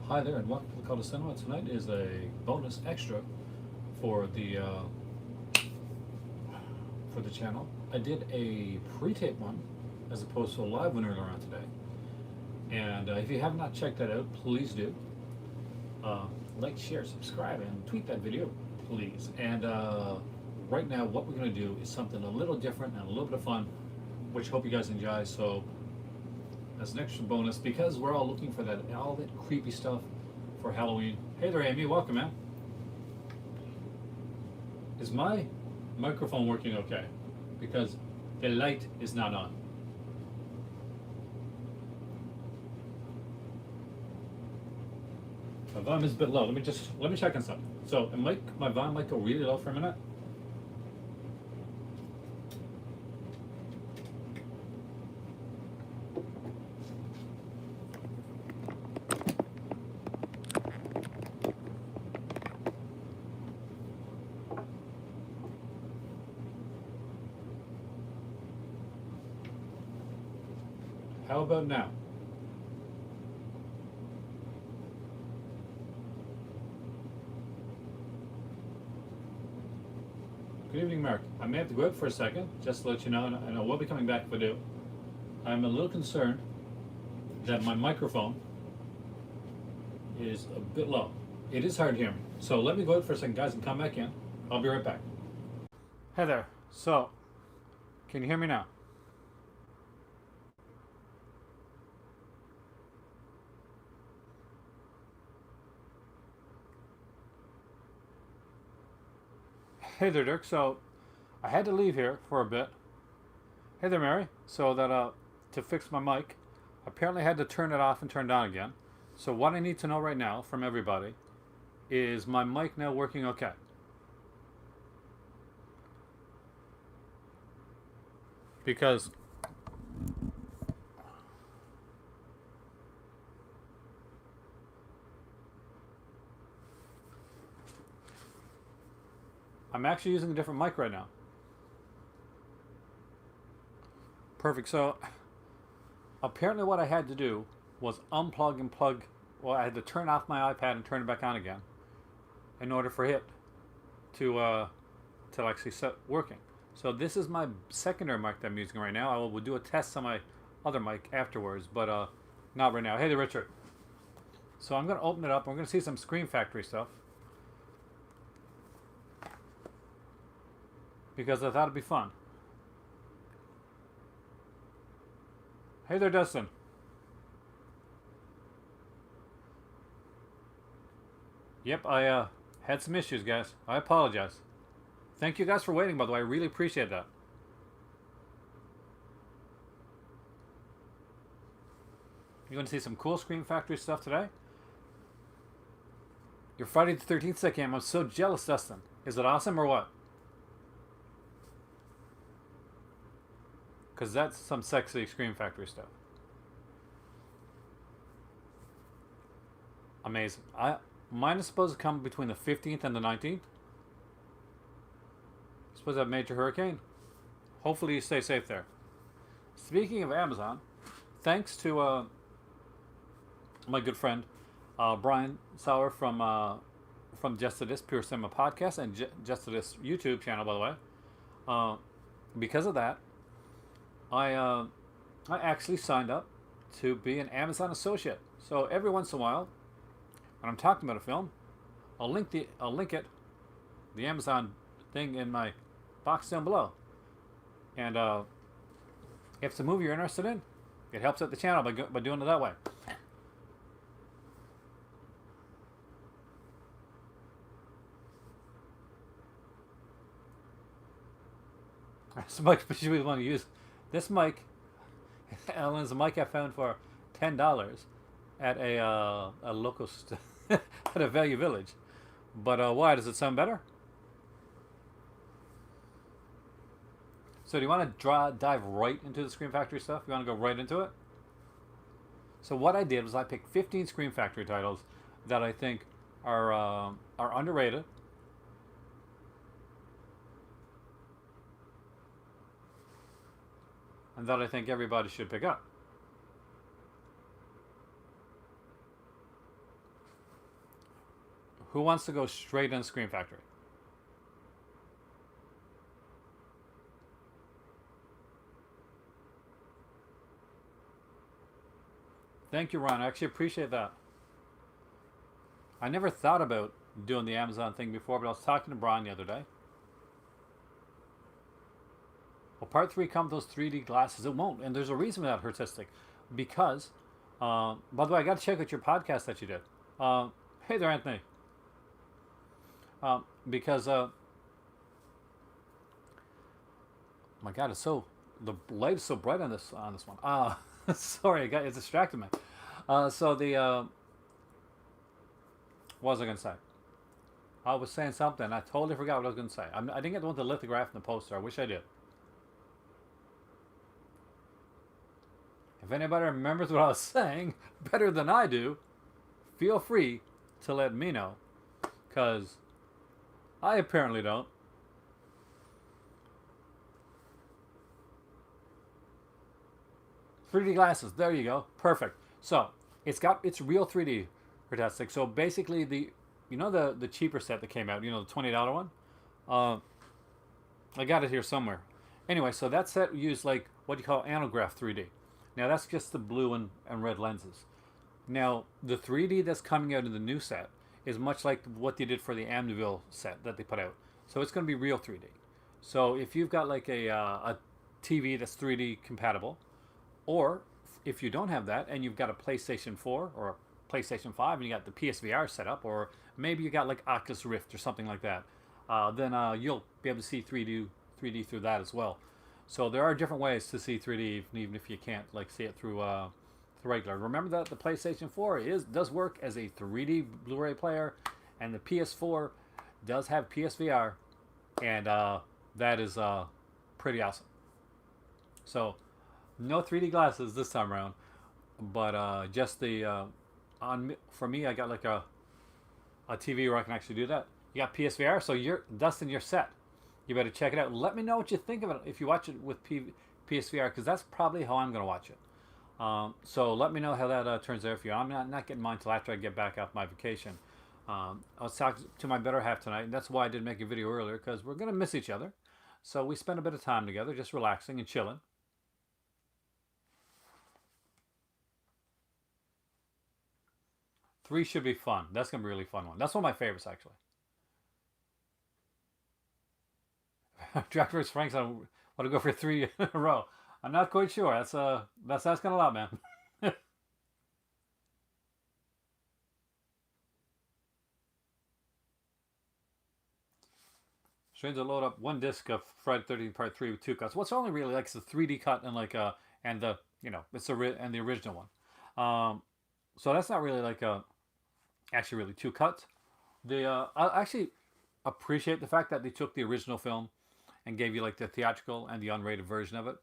Hi there, and welcome to Call to Cinema. Tonight is a bonus extra for the channel. I did a pre-tape one as opposed to a live one earlier on today. And if you have not checked that out, please do. Like, share, subscribe, and tweet that video, please. And right now, what we're going to do is something a little different and a little bit of fun, which I hope you guys enjoy. So, as an extra bonus, because we're all looking for all that creepy stuff for Halloween. Hey there, Amy. Welcome, man. Is my microphone working okay? Because the light is not on. My volume is a bit low. Let me check on something. So, my volume might go really low for a minute. How about now? Good evening, Mark. I may have to go out for a second, just to let you know, and I will be coming back if I do. I'm a little concerned that my microphone is a bit low. It is hard to hear me. So let me go out for a second, guys, and come back in. I'll be right back. Hey there. So, can you hear me now? Hey there, Dirk. So, I had to leave here for a bit. Hey there, Mary. So that to fix my mic, apparently I had to turn it off and turn it on again. So what I need to know right now from everybody is my mic now working okay? Because I'm actually using a different mic right now. Perfect. So apparently what I had to do was unplug and plug. Well, I had to turn off my iPad and turn it back on again in order for it to actually set working. So this is my secondary mic that I'm using right now. I will do a test on my other mic afterwards, but not right now. Hey there, Richard. So I'm going to open it up. We're going to see some Scream Factory stuff, because I thought it'd be fun. Hey there, Dustin. Yep, I had some issues, guys. I apologize. Thank you guys for waiting, by the way. I really appreciate that. You're going to see some cool Scream Factory stuff today. Your Friday the 13th set cam. I'm so jealous, Dustin. Is it awesome or what? Because that's some sexy Scream Factory stuff. Amazing. Mine is supposed to come between the 15th and the 19th. Supposed to have major hurricane. Hopefully you stay safe there. Speaking of Amazon, thanks to my good friend Brian Sauer from Just to This Pure Cinema podcast and Just to This YouTube channel, by the way. Because of that, I actually signed up to be an Amazon associate. So every once in a while, when I'm talking about a film, I'll link it, the Amazon thing, in my box down below. And if it's a movie you're interested in, it helps out the channel by doing it that way. This mic, but you really want to use this mic. Ellen's a mic I found for $10 at a local at a Value Village. But why does it sound better? So do you want to dive right into the Scream Factory stuff? You want to go right into it? So what I did was I picked 15 Scream Factory titles that I think are underrated, and that I think everybody should pick up. Who wants to go straight in Scream Factory? Thank you, Ron. I actually appreciate that. I never thought about doing the Amazon thing before, but I was talking to Brian the other day. Well, part three comes with those 3D glasses. It won't, and there's a reason for that, Hertistic, because. By the way, I got to check out your podcast that you did. Hey there, Anthony. Because my God, it's so the light is so bright on this one. Sorry, it distracted me. So the what was I going to say? I was saying something. I totally forgot what I was going to say. I didn't get the one with the lithograph and the poster. I wish I did. If anybody remembers what I was saying better than I do, feel free to let me know, because I apparently don't. "3D glasses, there you go, perfect." So it's real 3D, fantastic. So basically, the cheaper set that came out, the $20 one. I got it here somewhere. Anyway, so that set used like what you call anograph 3D. Now that's just the blue and red lenses. Now the 3D that's coming out in the new set is much like what they did for the Amityville set that they put out. So it's going to be real 3D. So if you've got like a TV that's 3D compatible, or if you don't have that and you've got a PlayStation 4 or a PlayStation 5 and you got the PSVR set up, or maybe you got like Oculus Rift or something like that, then you'll be able to see 3D through that as well. So there are different ways to see 3D, even if you can't like see it through regular. Remember that the PlayStation 4 does work as a 3D Blu-ray player, and the PS4 does have PSVR, and that is pretty awesome. So no 3D glasses this time around, but just the for me, I got like a TV where I can actually do that. You got PSVR, so Dustin, you're set. You better check it out. Let me know what you think of it if you watch it with PSVR, because that's probably how I'm going to watch it. So let me know how that turns out for you. I'm not getting mine until after I get back off my vacation. I was talking to my better half tonight, and that's why I didn't make a video earlier, because we're going to miss each other. So we spend a bit of time together, just relaxing and chilling. Three should be fun. That's going to be a really fun one. That's one of my favorites, actually. Jack vs. Franks, I want to go for three in a row. I'm not quite sure. That's asking a lot, man. Strange to load up one disc of Friday 13th Part 3 with two cuts. What's only really like is the 3D cut and like and the it's the and the original one. So that's not really like actually really two cuts. I actually appreciate the fact that they took the original film and gave you like the theatrical and the unrated version of it,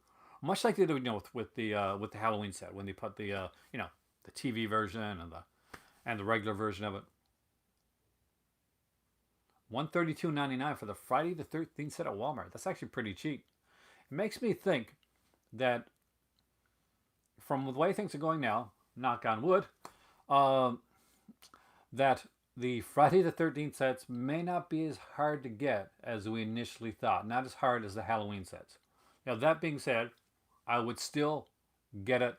much like they did with the Halloween set when they put the the TV version and the regular version of it. $132.99 for the Friday the 13th set at Walmart. That's actually pretty cheap. It makes me think that from the way things are going now, knock on wood, that the Friday the 13th sets may not be as hard to get as we initially thought. Not as hard as the Halloween sets. Now, that being said, I would still get it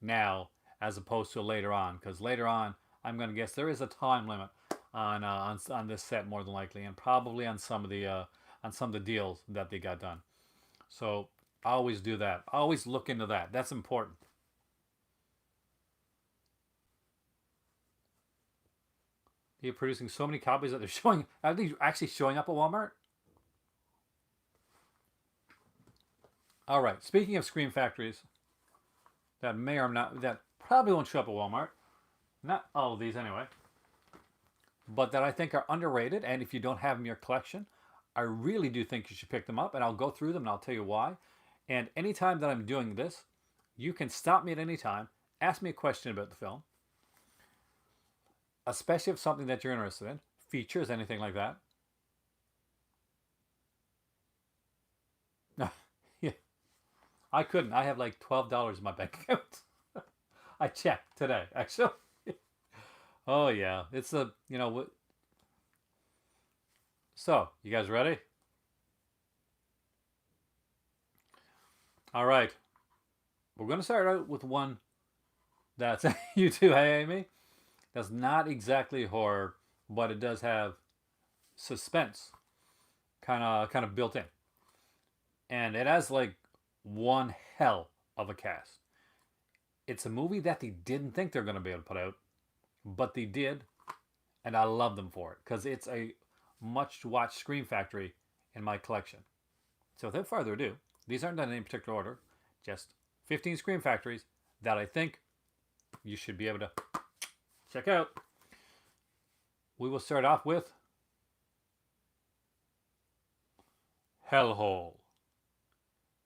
now as opposed to later on, because later on, I'm going to guess there is a time limit on this set more than likely, and probably on some of the deals that they got done. So I always do that. I always look into that. That's important. You're producing so many copies that they're showing. Are they actually showing up at Walmart? All right. Speaking of Scream Factories, that may or not that probably won't show up at Walmart. Not all of these anyway. But that I think are underrated, and if you don't have them in your collection, I really do think you should pick them up, and I'll go through them and I'll tell you why. And anytime that I'm doing this, you can stop me at any time, ask me a question about the film, especially if something that you're interested in, features, anything like that. Yeah, I couldn't. I have like $12 in my bank account. I checked today, actually. Oh yeah, it's a So, you guys ready? All right. We're going to start out with one that's you too, hey Amy. That's not exactly horror, but it does have suspense kind of built in. And it has like one hell of a cast. It's a movie that they didn't think they're going to be able to put out, but they did, and I love them for it because it's a much to watch Scream Factory in my collection. So without further ado, these aren't done in any particular order, just 15 Scream Factories that I think you should be able to check out. We will start off with Hellhole.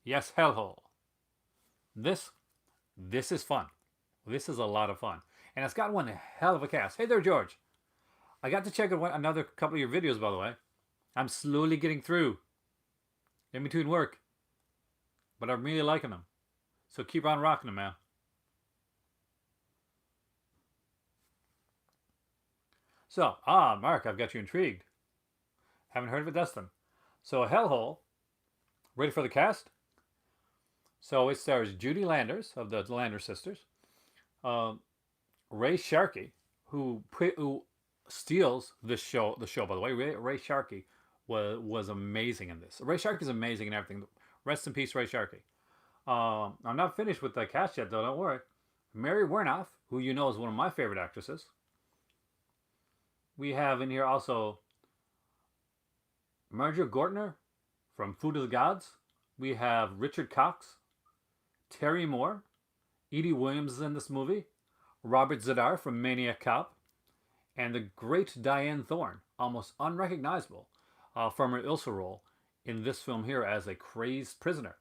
Yes, Hellhole. This this is fun. This is a lot of fun. And it's got one hell of a cast. Hey there, George. I got to check out another couple of your videos, by the way. I'm slowly getting through in between work. But I'm really liking them. So keep on rocking them, man. So, Mark, I've got you intrigued. Haven't heard of it, Dustin. So, Hellhole. Ready for the cast? So, it stars Judy Landers of the Landers sisters. Um, Ray Sharkey, who steals this show. The show, by the way, Ray Sharkey was amazing in this. Ray Sharkey is amazing in everything. Rest in peace, Ray Sharkey. I'm not finished with the cast yet, though. Don't worry. Mary Wernoff, who you know is one of my favorite actresses. We have in here also Marjorie Gortner from Food of the Gods. We have Richard Cox, Terry Moore, Edie Williams is in this movie, Robert Z'Dar from Maniac Cop, and the great Diane Thorne, almost unrecognizable from her Ilsa role in this film here as a crazed prisoner.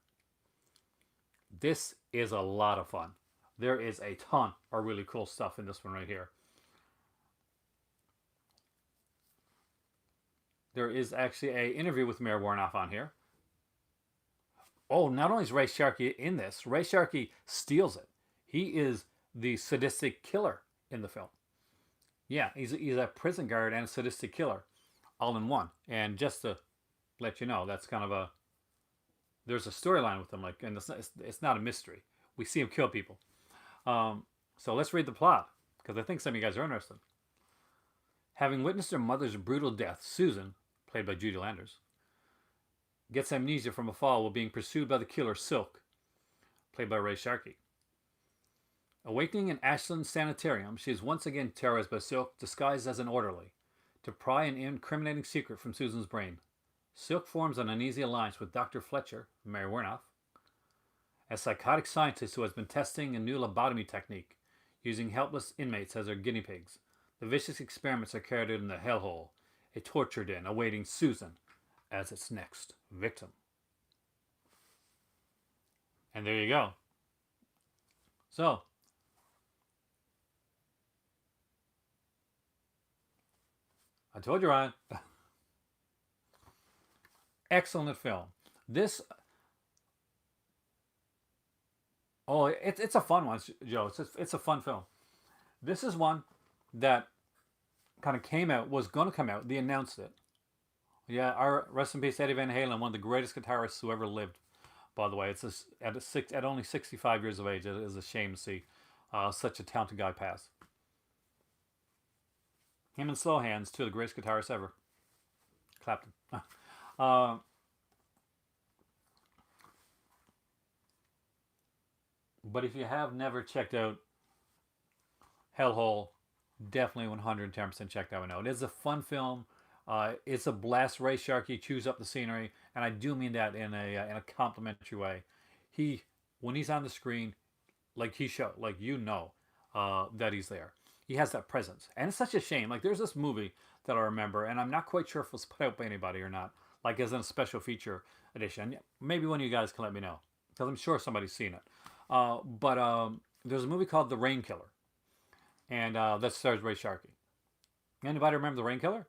This is a lot of fun. There is a ton of really cool stuff in this one right here. There is actually an interview with Mayor Warnoff on here. Oh, not only is Ray Sharkey in this, Ray Sharkey steals it. He is the sadistic killer in the film. Yeah, he's a prison guard and a sadistic killer, all in one. And just to let you know, that's kind of a there's a storyline with him, like, and it's not a mystery. We see him kill people. So let's read the plot because I think some of you guys are interested. Having witnessed her mother's brutal death, Susan, played by Judy Landers, gets amnesia from a fall while being pursued by the killer Silk, played by Ray Sharkey. Awakening in Ashland Sanitarium, she is once again terrorized by Silk, disguised as an orderly, to pry an incriminating secret from Susan's brain. Silk forms an uneasy alliance with Dr. Fletcher, Mary Wernoff, a psychotic scientist who has been testing a new lobotomy technique, using helpless inmates as their guinea pigs. The vicious experiments are carried out in the Hellhole, a torture den awaiting Susan as its next victim. And there you go. So, I told you, Ryan. Excellent film. This, it's a fun one, Joe. It's a fun film. This is one that kind of came out, was going to come out. They announced it. Yeah, our rest in peace, Eddie Van Halen, one of the greatest guitarists who ever lived. By the way, at only 65 years of age, it is a shame to see such a talented guy pass. Him and Slow Hands, two of the greatest guitarists ever. Clapton. But if you have never checked out Hellhole, definitely 110% check that one out. It is a fun film. It's a blast. Ray Sharkey chews up the scenery, and I do mean that in a complimentary way. When he's on the screen, like that he's there. He has that presence, and it's such a shame. Like, there's this movie that I remember, and I'm not quite sure if it was put out by anybody or not. Like, as in a special feature edition. Maybe one of you guys can let me know, because I'm sure somebody's seen it. But there's a movie called The Rain Killer, and that stars Ray Sharkey. Anybody remember The Rain Killer?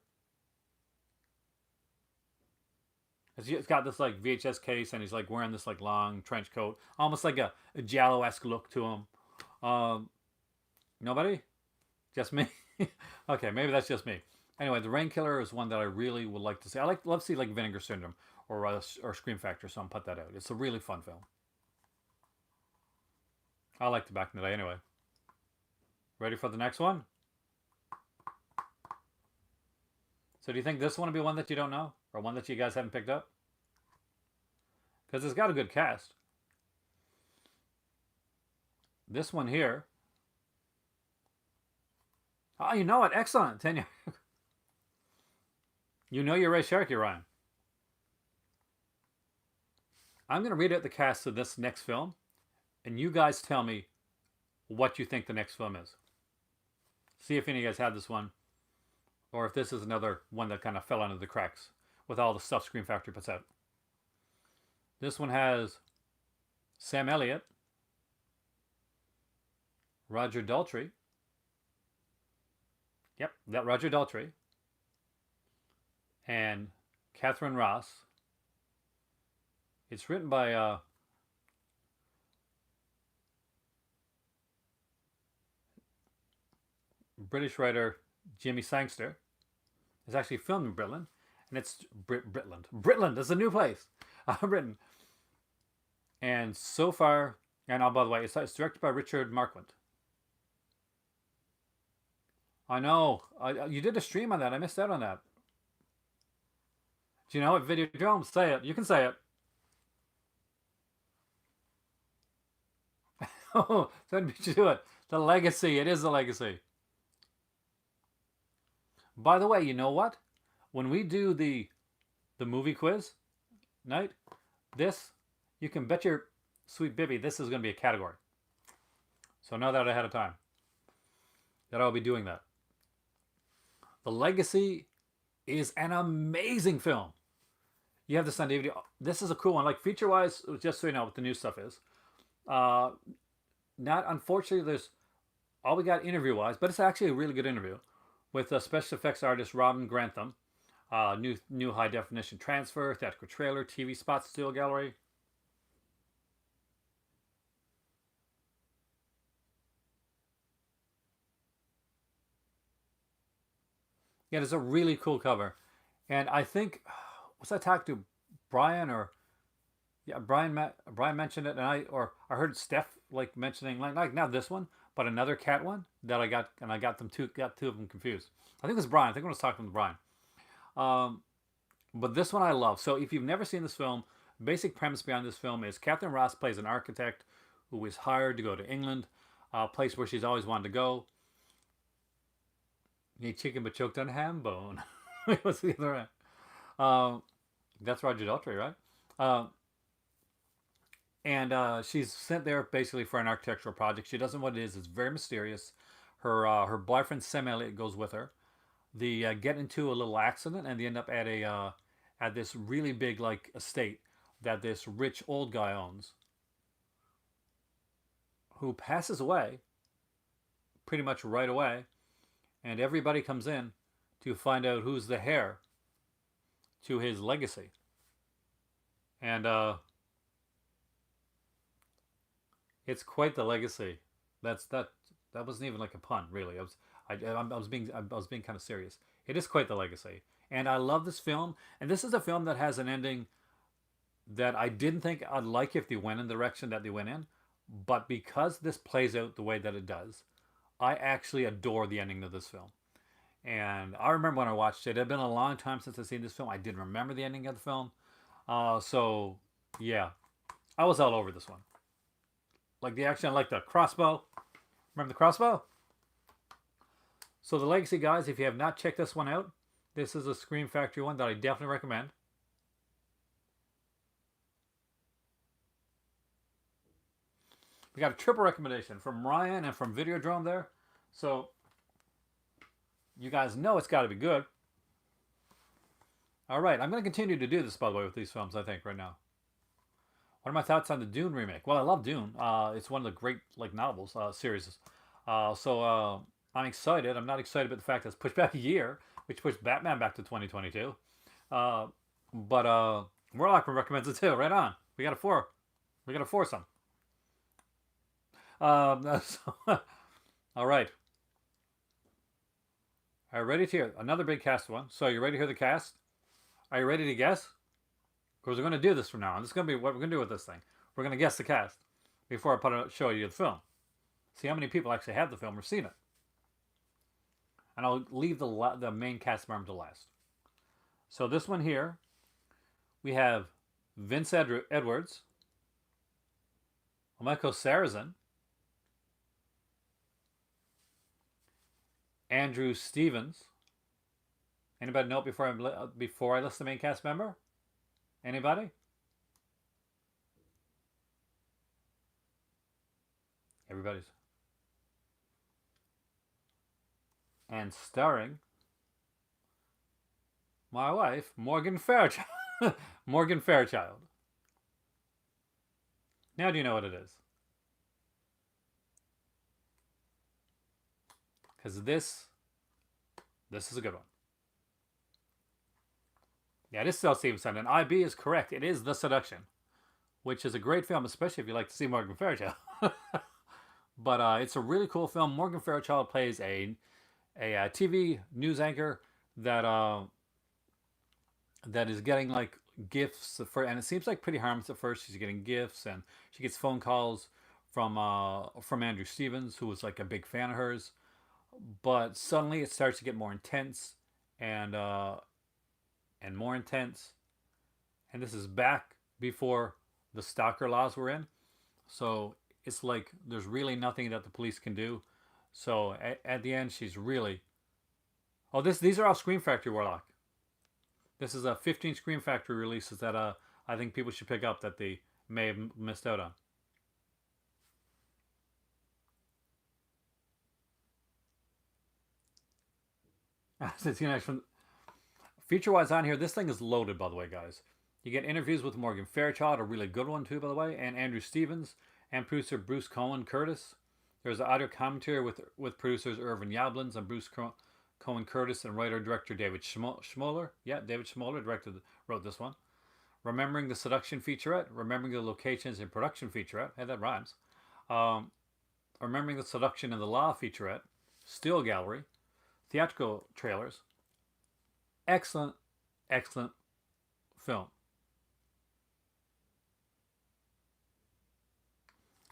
It's got this like VHS case, and he's like wearing this like long trench coat, almost like a Giallo-esque look to him. Nobody? Just me? Okay, maybe that's just me. Anyway, The Rainkiller is one that I really would like to see. Love to see like Vinegar Syndrome or Scream Factor. So I'm put that out. It's a really fun film. I liked it back in the day. Anyway, ready for the next one? So do you think this one will be one that you don't know, or one that you guys haven't picked up? Because it's got a good cast. This one here. Oh, you know it. Excellent. Tenure. You know your Ray Sharkey, Ryan. I'm going to read out the cast of this next film, and you guys tell me what you think the next film is. See if any of you guys have this one, or if this is another one that kind of fell under the cracks with all the stuff Scream Factory puts out. This one has Sam Elliott, Roger Daltrey. Yep, that Roger Daltrey. And Catherine Ross. It's written by British writer Jimmy Sangster. It's actually filmed in Britland, and it's Britland is a new place, Britain. And so far, and by the way, it's directed by Richard Marquand. I know. You did a stream on that. I missed out on that. Do you know what Videodrome? Say it. You can say it. Oh, so beat you to it. The Legacy. It is the Legacy. By the way, you know what? When we do the movie quiz night, this, you can bet your sweet Bibby this is going to be a category. So know that ahead of time. That I'll be doing that. The Legacy is an amazing film. You have this on DVD. This is a cool one. Like feature-wise, just so you know what the new stuff is. Not unfortunately, there's all we got interview-wise, but it's actually a really good interview with special effects artist Robin Grantham. New high definition transfer, theatrical trailer, TV spots, still gallery. Yeah, it's a really cool cover, and I think was I talking to Brian or yeah Brian mentioned it, and I heard Steph like mentioning like not this one but another cat one that I got, and I got two of them confused. I think it was Brian. I think I was talking to Brian. But this one I love. So if you've never seen this film, basic premise behind this film is Catherine Ross plays an architect who is hired to go to England, a place where she's always wanted to go. You ate chicken but choked on ham bone. What's the other one? That's Roger Daltrey, right? And she's sent there basically for an architectural project. She doesn't know what it is. It's very mysterious. Her boyfriend Sam Elliott goes with her. They get into a little accident, and they end up at at this really big like estate that this rich old guy owns, who passes away pretty much right away, and everybody comes in to find out who's the heir to his legacy. And it's quite the legacy. That wasn't even like a pun, really. I was being kind of serious. It is quite the legacy, and I love this film. And this is a film that has an ending that I didn't think I'd like if they went in the direction that they went in, but because this plays out the way that it does, I actually adore the ending of this film. And I remember when I watched it. It had been a long time since I'd seen this film. I didn't remember the ending of the film. So yeah, I was all over this one. Like the action, like the crossbow. Remember the crossbow? So the Legacy, guys, if you have not checked this one out, this is a Scream Factory one that I definitely recommend. We got a triple recommendation from Ryan and from Videodrome there. So you guys know it's got to be good. All right, I'm going to continue to do this, by the way, with these films, I think, right now. What are my thoughts on the Dune remake? Well, I love Dune. It's one of the great like novels series. So I'm excited. I'm not excited about the fact that it's pushed back a year, which pushed Batman back to 2022. But Warlock recommends it too. Right on. We got a foursome. So, all right. Are you ready to hear another big cast one? So you ready to hear the cast? Are you ready to guess? Because we're going to do this from now on. This is going to be what we're going to do with this thing. We're going to guess the cast before I show you the film. See how many people actually have the film or seen it. And I'll leave the main cast member to last. So this one here, we have Vince Edwards, Michael Sarrazin, Andrew Stevens. Anybody know it before I list the main cast member? Anybody? Everybody's. And starring my wife, Morgan Fairchild. Morgan Fairchild. Now do you know what it is? Because this is a good one. Yeah, this is L. Stevenson, and IB is correct. It is The Seduction, which is a great film, especially if you like to see Morgan Fairchild. But it's a really cool film. Morgan Fairchild plays a TV news anchor that is getting like gifts and it seems like pretty harmless at first. She's getting gifts, and she gets phone calls from Andrew Stevens, who was like a big fan of hers. But suddenly it starts to get more intense and more intense. And this is back before the stalker laws were in, so it's like there's really nothing that the police can do. So at the end, she's really... Oh, these are all Scream Factory, Warlock. This is a 15 Scream Factory releases that I think people should pick up that they may have missed out on. Feature-wise on here, this thing is loaded, by the way, guys. You get interviews with Morgan Fairchild, a really good one too, by the way, and Andrew Stevens, and producer Bruce Cohen Curtis. There's an audio commentary with producers Irvin Yablans and Bruce Cohen Curtis, and writer-director David Schmoller. Yeah, David Schmoller wrote this one. Remembering the Seduction featurette, Remembering the Locations in Production featurette. Hey, that rhymes. Remembering the Seduction in the Law featurette. Still Gallery. Theatrical trailers. Excellent, excellent film.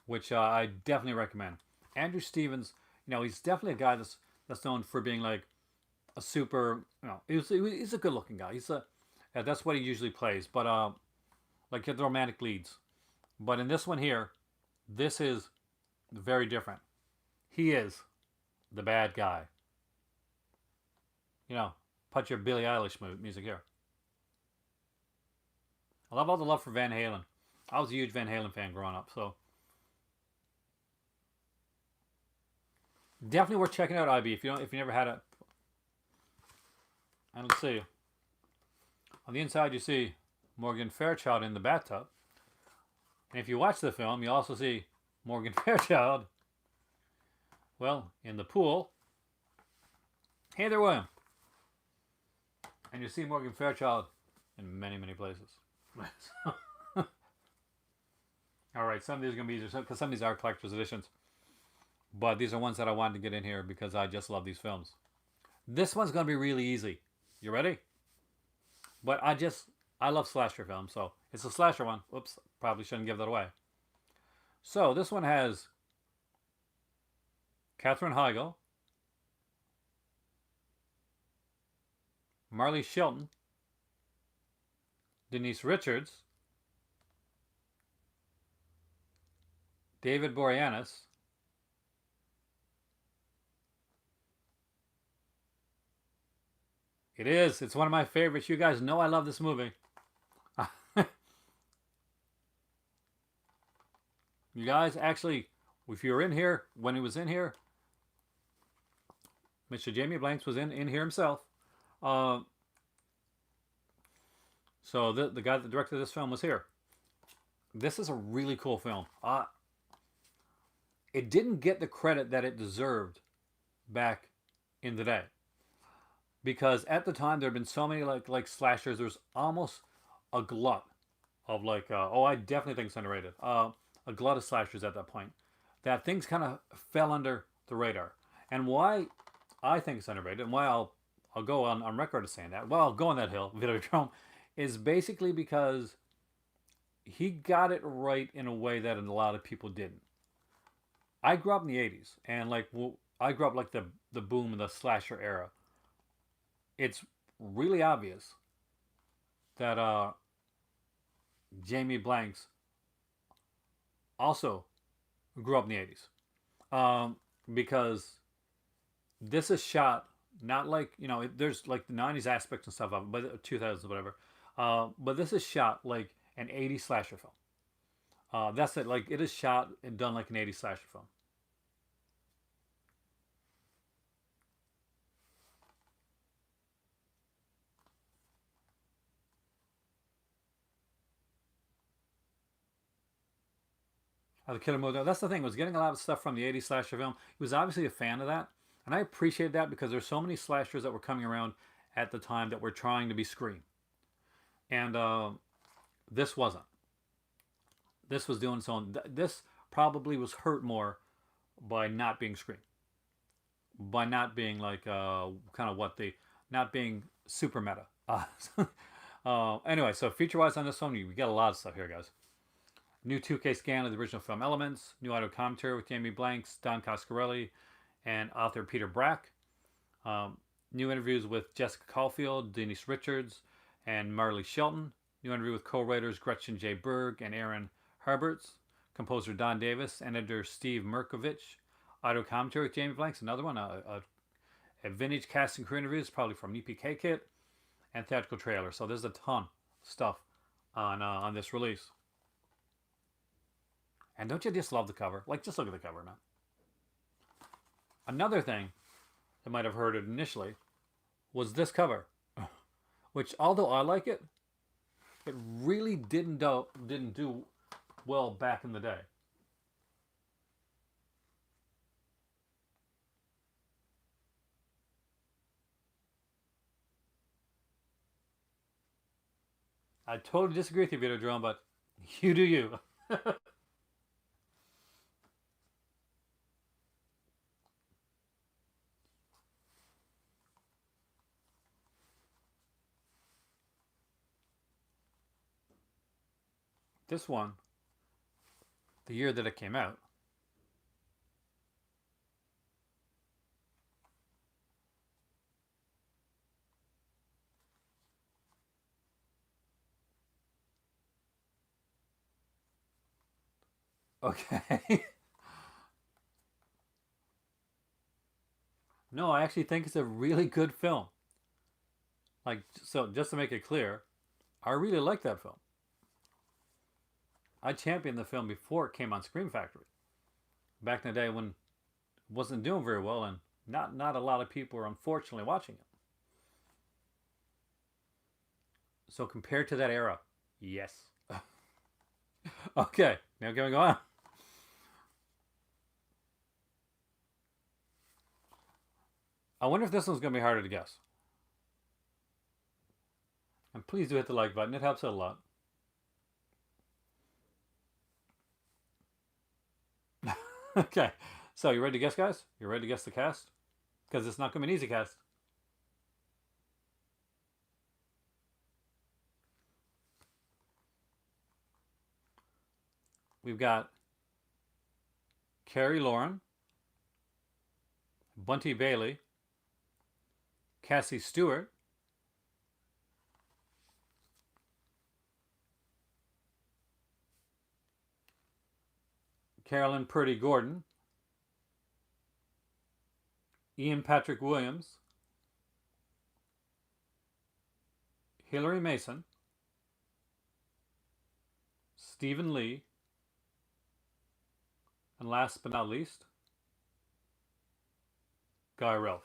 Which I definitely recommend. Andrew Stevens, he's definitely a guy that's known for being like a super, he's a good-looking guy. That's what he usually plays. But like the romantic leads. But in this one here, this is very different. He is the bad guy. Put your Billie Eilish music here. I love all the love for Van Halen. I was a huge Van Halen fan growing up, so definitely worth checking out. IB if you never had it. And let's see. On the inside, you see Morgan Fairchild in the bathtub, and if you watch the film, you also see Morgan Fairchild, well, in the pool. Hey there, William. And you see Morgan Fairchild in many, many places. Alright, some of these are going to be easier because some of these are collector's editions. But these are ones that I wanted to get in here because I just love these films. This one's going to be really easy. You ready? But I love slasher films, so it's a slasher one. Oops, probably shouldn't give that away. So this one has Katherine Heigl, Marley Shelton, Denise Richards, David Boreanaz, it's one of my favorites. You guys know I love this movie. You guys, actually, if you were in here, when he was in here, Mr. Jamie Blanks was in here himself. So the guy that directed this film was here. This is a really cool film. It didn't get the credit that it deserved back in the day, because at the time there had been so many like slashers. There's almost a glut of I definitely think it's underrated. A glut of slashers at that point, that things kind of fell under the radar. And why I think it's underrated, and why I'll go on record as saying that. Well, I'll go on that hill, Videodrome, is basically because he got it right in a way that a lot of people didn't. I grew up in the '80s, and like I grew up like the boom of the slasher era. It's really obvious that Jamie Blanks also grew up in the '80s, because this is shot not like there's like the '90s aspects and stuff of it, but 2000s whatever. But this is shot like an '80s slasher film. That's it. Like it is shot and done like an '80s slasher film. The Killer Mojo. That's the thing. Was getting a lot of stuff from the '80s slasher film. He was obviously a fan of that, and I appreciate that because there's so many slashers that were coming around at the time that were trying to be Scream, and this wasn't. This was doing so. This probably was hurt more by not being Scream, by not being like kind of what the not being super meta. Anyway, so feature wise on this one, we got a lot of stuff here, guys. New 2K scan of the original film elements, new audio commentary with Jamie Blanks, Don Coscarelli, and author Peter Brack. New interviews with Jessica Caulfield, Denise Richards, and Marley Shelton. New interview with co-writers Gretchen J. Berg and Aaron Herberts. Composer Don Davis, and editor Steve Merkovich. Audio commentary with Jamie Blanks, another one. A vintage cast and crew interviews, probably from EPK Kit, and theatrical trailer. So there's a ton of stuff on this release. And don't you just love the cover? Like, just look at the cover, man. Another thing that might have heard it initially was this cover, which, although I like it, it really didn't do well back in the day. I totally disagree with you, Videodrome, but you do you. This one, the year that it came out, okay. No, I actually think it's a really good film. Like, so just to make it clear, I really like that film. I championed the film before it came on Scream Factory. Back in the day when it wasn't doing very well and not a lot of people were unfortunately watching it. So compared to that era, yes. Okay, now can we go on? I wonder if this one's going to be harder to guess. And please do hit the like button, it helps out a lot. Okay, so you ready to guess, guys? You ready to guess the cast? Because it's not going to be an easy cast. We've got Carrie Lauren, Bunty Bailey, Cassie Stewart, Carolyn Purdy Gordon, Ian Patrick Williams, Hilary Mason, Stephen Lee, and last but not least, Guy Ralph.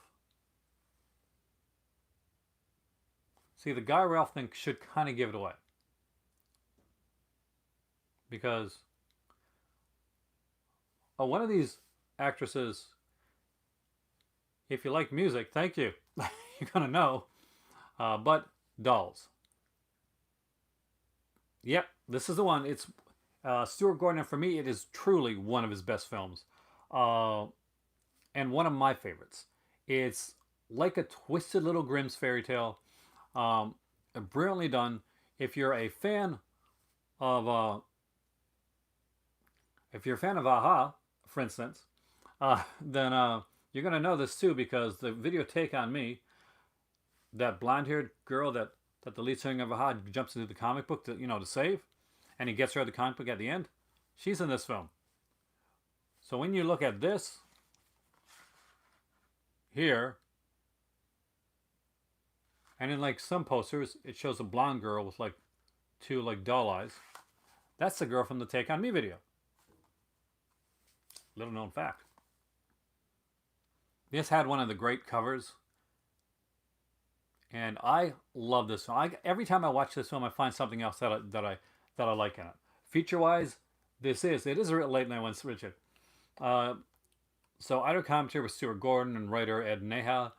See, the Guy Ralph thing should kind of give it away. Because one of these actresses, if you like music, thank you. You're going to know. But Dolls. Yep, this is the one. It's Stuart Gordon, and for me, it is truly one of his best films. And one of my favorites. It's like a twisted little Grimm's fairy tale, um, brilliantly done. If you're a fan of if you're a fan of Aha, for instance, then you're gonna know this too because the video Take on Me, that blonde-haired girl that the lead singer of Aha jumps into the comic book to save, and he gets her at the comic book at the end. She's in this film. So when you look at this here, and in like some posters, it shows a blonde girl with like two like doll eyes. That's the girl from the Take on Me video. Little known fact. This had one of the great covers, and I love this film. Every time I watch this film, I find something else that I like in it. Feature wise, it is a late night one, Richard. So I do commentary with Stuart Gordon and writer Ed Neha.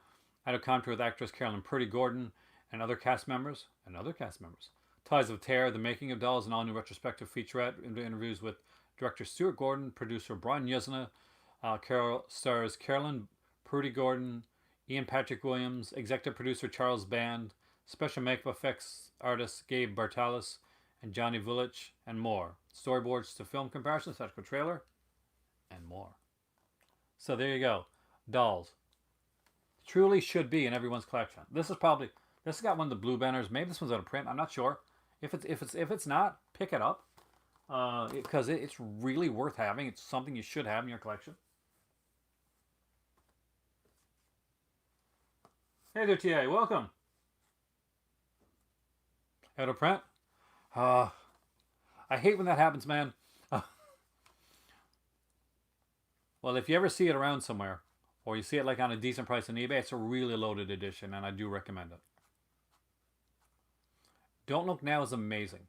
I do commentary with actress Carolyn Purdy Gordon and other cast members. Ties of Terror, The Making of Dolls, an all-new retrospective featurette. Interviews with director Stuart Gordon, producer Brian Yuzna. Stars Carolyn Purdy Gordon, Ian Patrick Williams, executive producer Charles Band, special makeup effects artist Gabe Bartalis, and Johnny Vulich, and more. Storyboards to film comparisons, theatrical trailer, and more. So there you go. Dolls. Truly should be in everyone's collection. This has got one of the blue banners. Maybe this one's out of print. I'm not sure. If it's not, pick it up. Because it's really worth having. It's something you should have in your collection. Hey there, TA. Welcome. Out of print? I hate when that happens, man. Well, if you ever see it around somewhere, or you see it like on a decent price on eBay, it's a really loaded edition, and I do recommend it. Don't Look Now is amazing.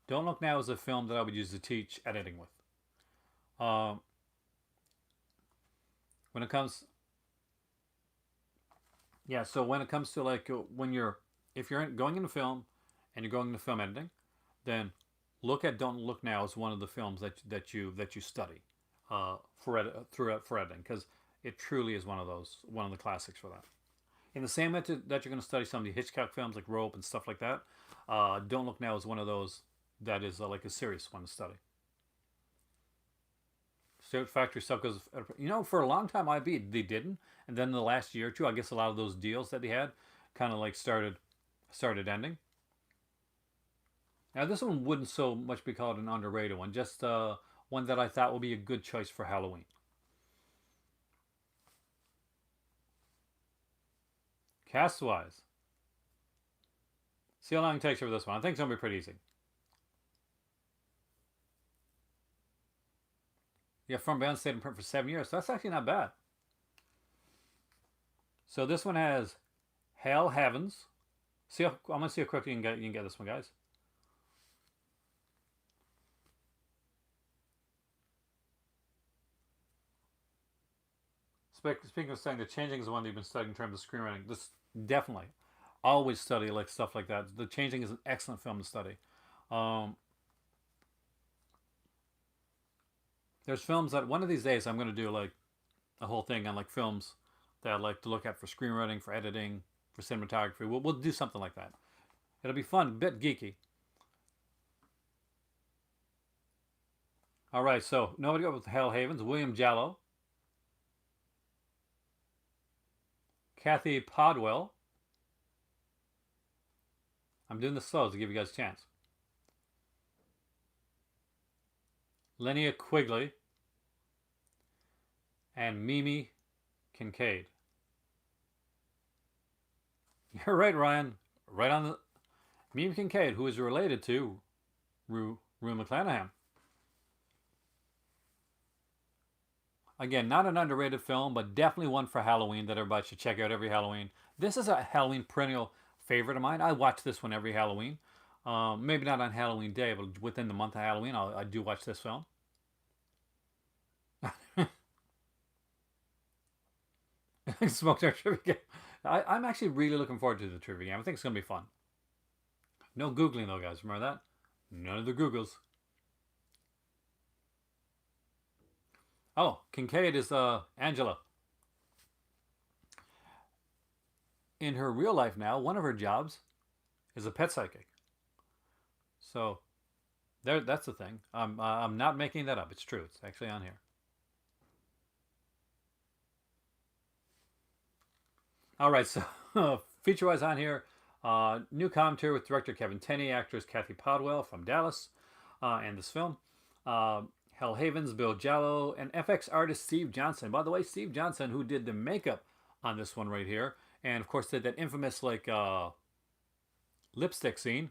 Don't Look Now is a film that I would use to teach editing with. When it comes, yeah. So when it comes to like if you're going into film and you're going into film editing, then look at Don't Look Now as one of the films that you study for editing, because it truly is one of the classics for that. In the same way that you're going to study some of the Hitchcock films like Rope and stuff like that, Don't Look Now is one of those that is like a serious one to study. State Factory stuff goes, for a long time they didn't, and then in the last year or two, I guess a lot of those deals that they had kind of like started ending. Now this one wouldn't so much be called an underrated one, just one that I thought would be a good choice for Halloween. Cast-wise, see how long it takes for this one. I think it's going to be pretty easy. Yeah, From Beyond stayed in print for 7 years, so that's actually not bad. So this one has Hell Heavens. I'm going to see how quickly you can get this one, guys. Speaking of studying, The Changing is the one that you've been studying in terms of screenwriting. This definitely. Always study like stuff like that. The Changing is an excellent film to study. There's films that one of these days I'm going to do like a whole thing on like films that I like to look at for screenwriting, for editing, for cinematography. We'll do something like that. It'll be fun, a bit geeky. All right, so nobody got with Hell Havens. William Jallo, Kathy Podwell. I'm doing this slow to give you guys a chance. Linnea Quigley, and Mimi Kincaid. You're right, Ryan. Right on the Mimi Kincaid, who is related to Rue McClanahan. Again, not an underrated film, but definitely one for Halloween that everybody should check out every Halloween. This is a Halloween perennial favorite of mine. I watch this one every Halloween. Maybe not on Halloween Day, but within the month of Halloween, I do watch this film. Smoked our trivia game. I'm actually really looking forward to the trivia game. I think it's going to be fun. No Googling though, guys. Remember that? None of the Googles. Oh, Kincaid is Angela. in her real life now, one of her jobs is a pet psychic. So that's the thing. I'm not making that up. It's true. It's actually on here. All right, so feature-wise on here, new commentary with director Kevin Tenney, actress Kathy Podwell from Dallas, and this film. Uh, Hellhaven's Bill Jallo, and FX artist Steve Johnson. By the way, Steve Johnson, who did the makeup on this one right here, and of course did that infamous like lipstick scene.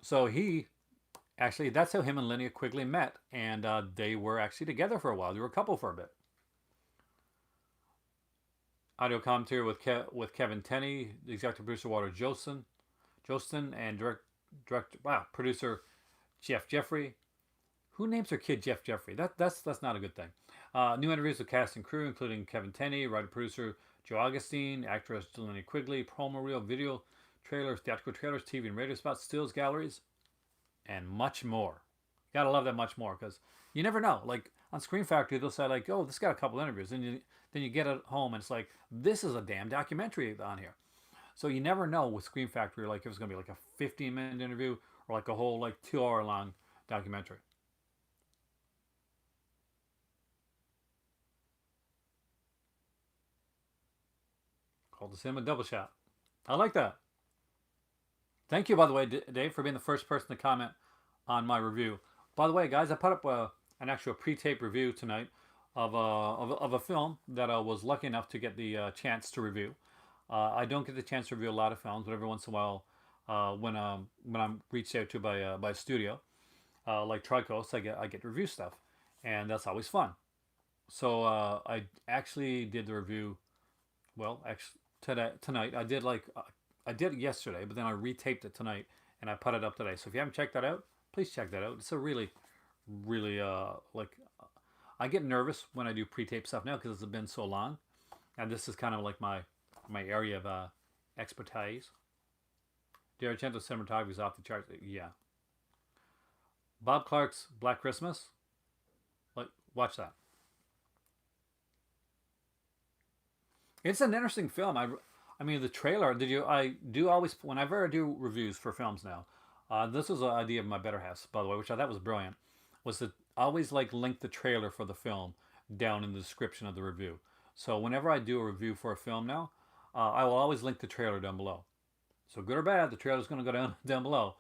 So he actually, that's how him and Linnea Quigley met, and they were actually together for a while. They were a couple for a bit. Audio commentary with Kevin Tenney, the executive producer Walter Jostin, and producer Jeff Jeffrey. Who names their kid Jeff Jeffrey? That's not a good thing. New interviews with cast and crew, including Kevin Tenney, writer producer Joe Augustine, actress Linnea Quigley, promo reel, video trailers, theatrical trailers, TV and radio spots, stills galleries, and much more. You gotta love that much more, because you never know. Like on Screen Factory, they'll say like, "Oh, this got a couple interviews," and then you get it home and it's like, "This is a damn documentary on here." So you never know with Screen Factory, like if it's gonna be like a 15-minute interview or like a whole like 2-hour long documentary. Called the cinema double shot. I like that. Thank you, by the way, Dave, for being the first person to comment on my review. By the way, guys, I put up an actual pre-tape review tonight of a film that I was lucky enough to get the chance to review. I don't get the chance to review a lot of films, but every once in a while, when I'm reached out to by a studio like Tricoast, I get review stuff, and that's always fun. So I actually did the review. Well, actually, tonight I did it yesterday, but then I retaped it tonight and I put it up today. So if you haven't checked that out, please check that out. It's a really, really like I get nervous when I do pre-tape stuff now because it's been so long, and this is kind of like my area of expertise. D'Argento cinematography is off the charts. Yeah. Bob Clark's Black Christmas. Like, watch that. It's an interesting film. I mean, the trailer. Did you? I do always whenever I do reviews for films now. This was an idea of my better half, by the way, which I thought was brilliant. Was to always like link the trailer for the film down in the description of the review. So whenever I do a review for a film now, I will always link the trailer down below. So good or bad, the trailer is going to go down below.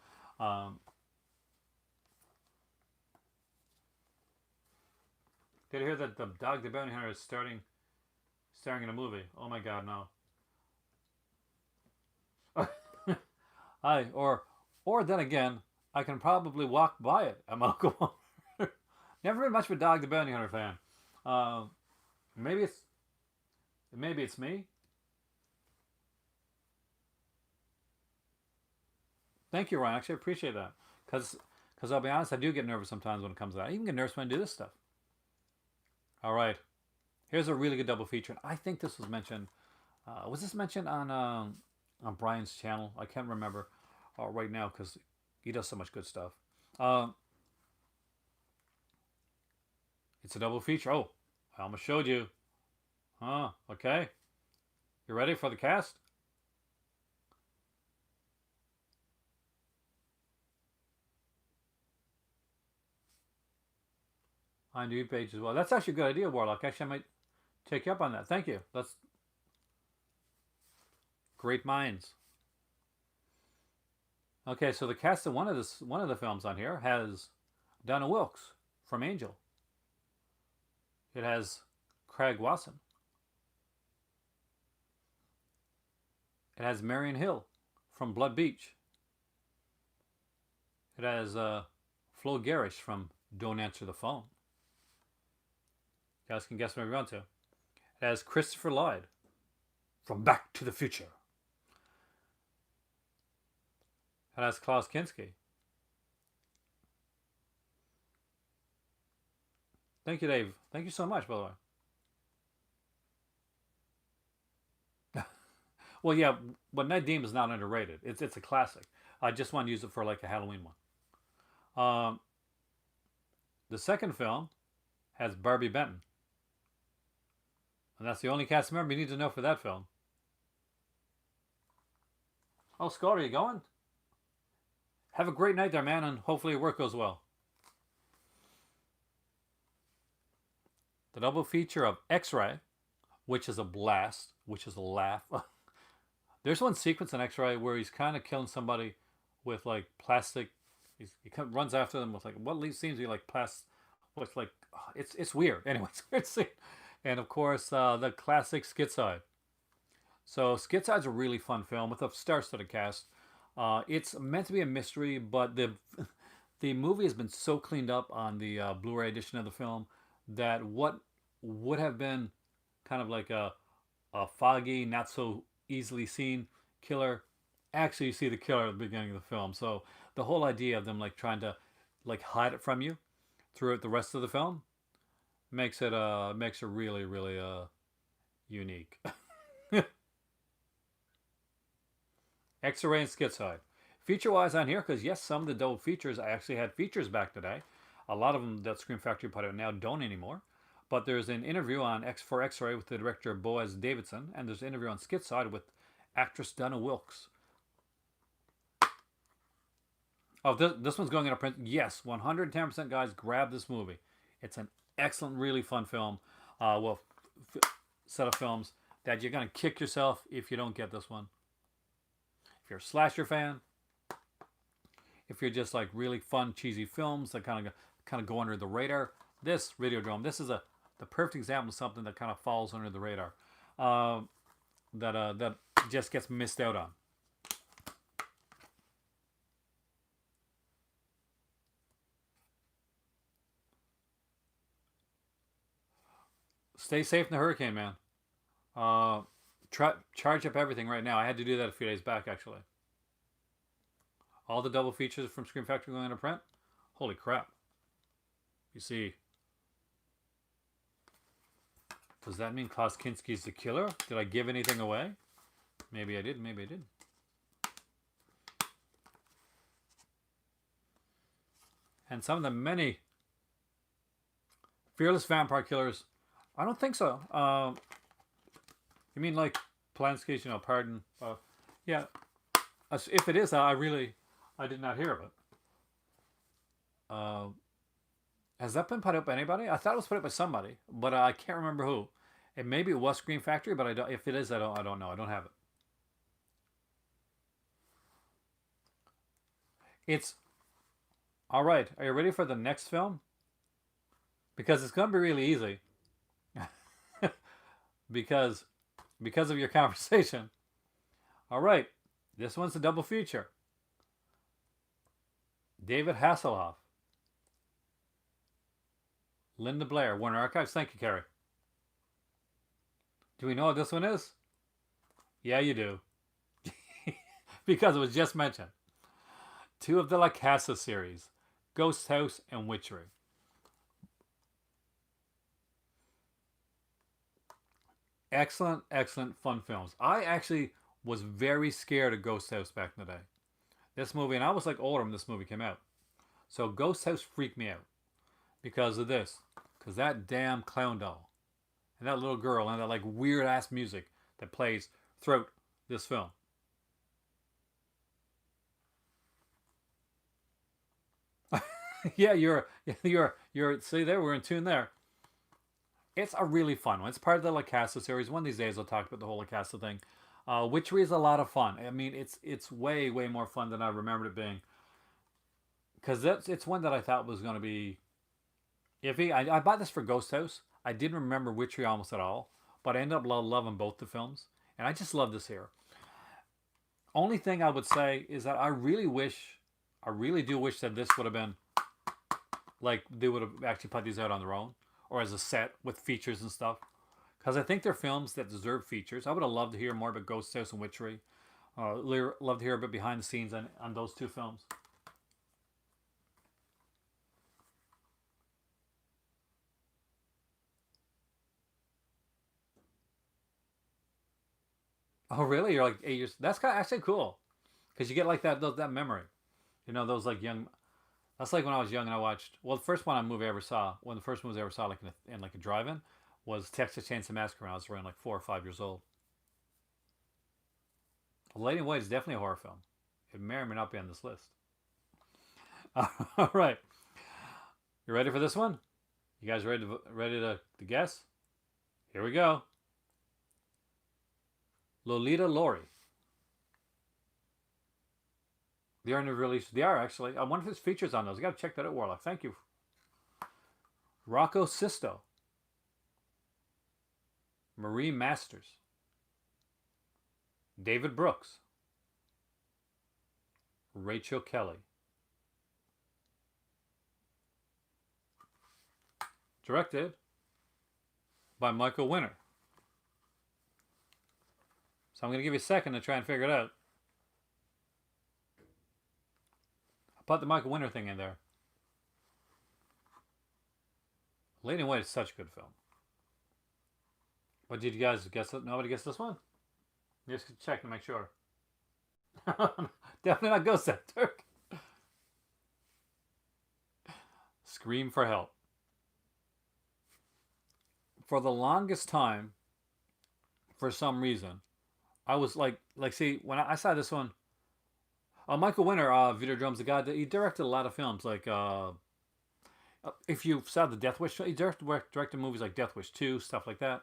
Did you hear that the Dog the Bounty Hunter is starring in a movie? Oh my God, no. Or then again, I can probably walk by it at my local Walmart. Never been much of a Dog the Bounty Hunter fan. Maybe it's me. Thank you, Ryan. Actually, I appreciate that. Because I'll be honest, I do get nervous sometimes when it comes to that. I even get nervous when I do this stuff. All right. Here's a really good double feature. I think this was mentioned. Was this mentioned on Brian's channel? I can't remember right now because he does so much good stuff. It's a double feature. Oh, I almost showed you. Huh, okay. You ready for the cast? On the page as well. That's actually a good idea, Warlock. Actually, I might take you up on that. Thank you. That's great minds. Okay, so the cast of one of the films on here has Donna Wilkes from Angel. It has Craig Wasson. It has Marion Hill from Blood Beach. It has Flo Garish from Don't Answer the Phone. You guys can guess whatever you want to. It has Christopher Lloyd from Back to the Future. It has Klaus Kinski. Thank you, Dave. Thank you so much, by the way. Well, yeah, but Night Demon is not underrated. It's a classic. I just want to use it for like a Halloween one. The second film has Barbie Benton. And that's the only cast member you need to know for that film. Oh, Scott, are you going? Have a great night there, man, and hopefully your work goes well. The double feature of X-Ray, which is a blast, which is a laugh. There's one sequence in X-Ray where he's kind of killing somebody with like plastic. He kind of runs after them with like what seems to be like plastic. What's like it's weird. Anyways, weird scene. And of course the classic Schizoid. So Schizoid's a really fun film with a star-studded cast. It's meant to be a mystery, but the movie has been so cleaned up on the Blu-ray edition of the film that what would have been kind of like a foggy, not so easily seen killer, actually you see the killer at the beginning of the film. So the whole idea of them like trying to like hide it from you throughout the rest of the film makes it really really unique. X-Ray and Schizoid. Feature wise on here, because yes, some of the double features I actually had features back today. A lot of them that Scream Factory put out now don't anymore. But there's an interview on for X-Ray with the director Boaz Davidson, and there's an interview on Schizoid with actress Donna Wilkes. Oh, this one's going in a print. Yes, 110% guys, grab this movie. It's an excellent, really fun film. Set of films that you're going to kick yourself if you don't get this one. If you're a slasher fan, if you're just like really fun, cheesy films that kind of go under the radar, this Videodrome, this is the perfect example of something that kind of falls under the radar, that just gets missed out on. Stay safe in the hurricane, man. Charge up everything right now. I had to do that a few days back, actually. All the double features from Scream Factory going into print. Holy crap. You see. Does that mean Klaus Kinski's the killer? Did I give anything away? Maybe I did. Maybe I did. And some of the many fearless vampire killers. I don't think so. You mean like Polanski's, pardon? Yeah. If it is, I did not hear of it. Has that been put up by anybody? I thought it was put up by somebody, but I can't remember who. And maybe it was Scream Factory, but I don't. If it is, I don't know. I don't have it. It's all right. Are you ready for the next film? Because it's going to be really easy. because of your conversation. All right, this one's a double feature. David Hasselhoff, Linda Blair, Warner Archives. Thank you, Carrie. Do we know what this one is? Yeah, you do. Because it was just mentioned. Two of the La Casa series, Ghost House and Witchery. Excellent, excellent, fun films. I actually was very scared of Ghost House back in the day. This movie, and I was like older when this movie came out. So Ghost House freaked me out because of this. Because that damn clown doll and that little girl and that like weird ass music that plays throughout this film. Yeah, you're see there, we're in tune there. It's a really fun one. It's part of the La Casa series. One of these days I'll talk about the whole La Casa thing. Witchery is a lot of fun. I mean, it's way, way more fun than I remembered it being. Because it's one that I thought was going to be iffy. I bought this for Ghost House. I didn't remember Witchery almost at all. But I ended up loving both the films. And I just love this here. Only thing I would say is that I really do wish that this would have been, like, they would have actually put these out on their own. Or as a set with features and stuff. Because I think they're films that deserve features. I would have loved to hear more about Ghost House and Witchery. Love to hear a bit behind the scenes on those two films. Oh, really? You're like 8 years. That's kind of actually cool. Because you get like that memory. Those like young. That's like when I was young and I watched. Well, the first movie I ever saw, one of the first movies I ever saw, like in like a drive-in, was Texas Chainsaw Massacre when I was around like 4 or 5 years old. Lady in White is definitely a horror film. It may or may not be on this list. All right. You ready for this one? You guys ready to guess? Here we go. Lolita Lori. They are new release. They are actually. I wonder if there's features on those. I got to check that out, Warlock. Thank you. Rocco Sisto. Marie Masters. David Brooks. Rachel Kelly. Directed by Michael Winner. So I'm going to give you a second to try and figure it out. I put the Michael Winner thing in there. Lady in White is such a good film. But did you guys guess it? Nobody guessed this one? Just check to make sure. Definitely not Ghost Sector. Scream for Help. For the longest time, for some reason, I was see, when I saw this one, Michael Winner, Videodrome's the guy that he directed a lot of films. Like, if you saw the Death Wish, he directed movies like Death Wish 2, stuff like that.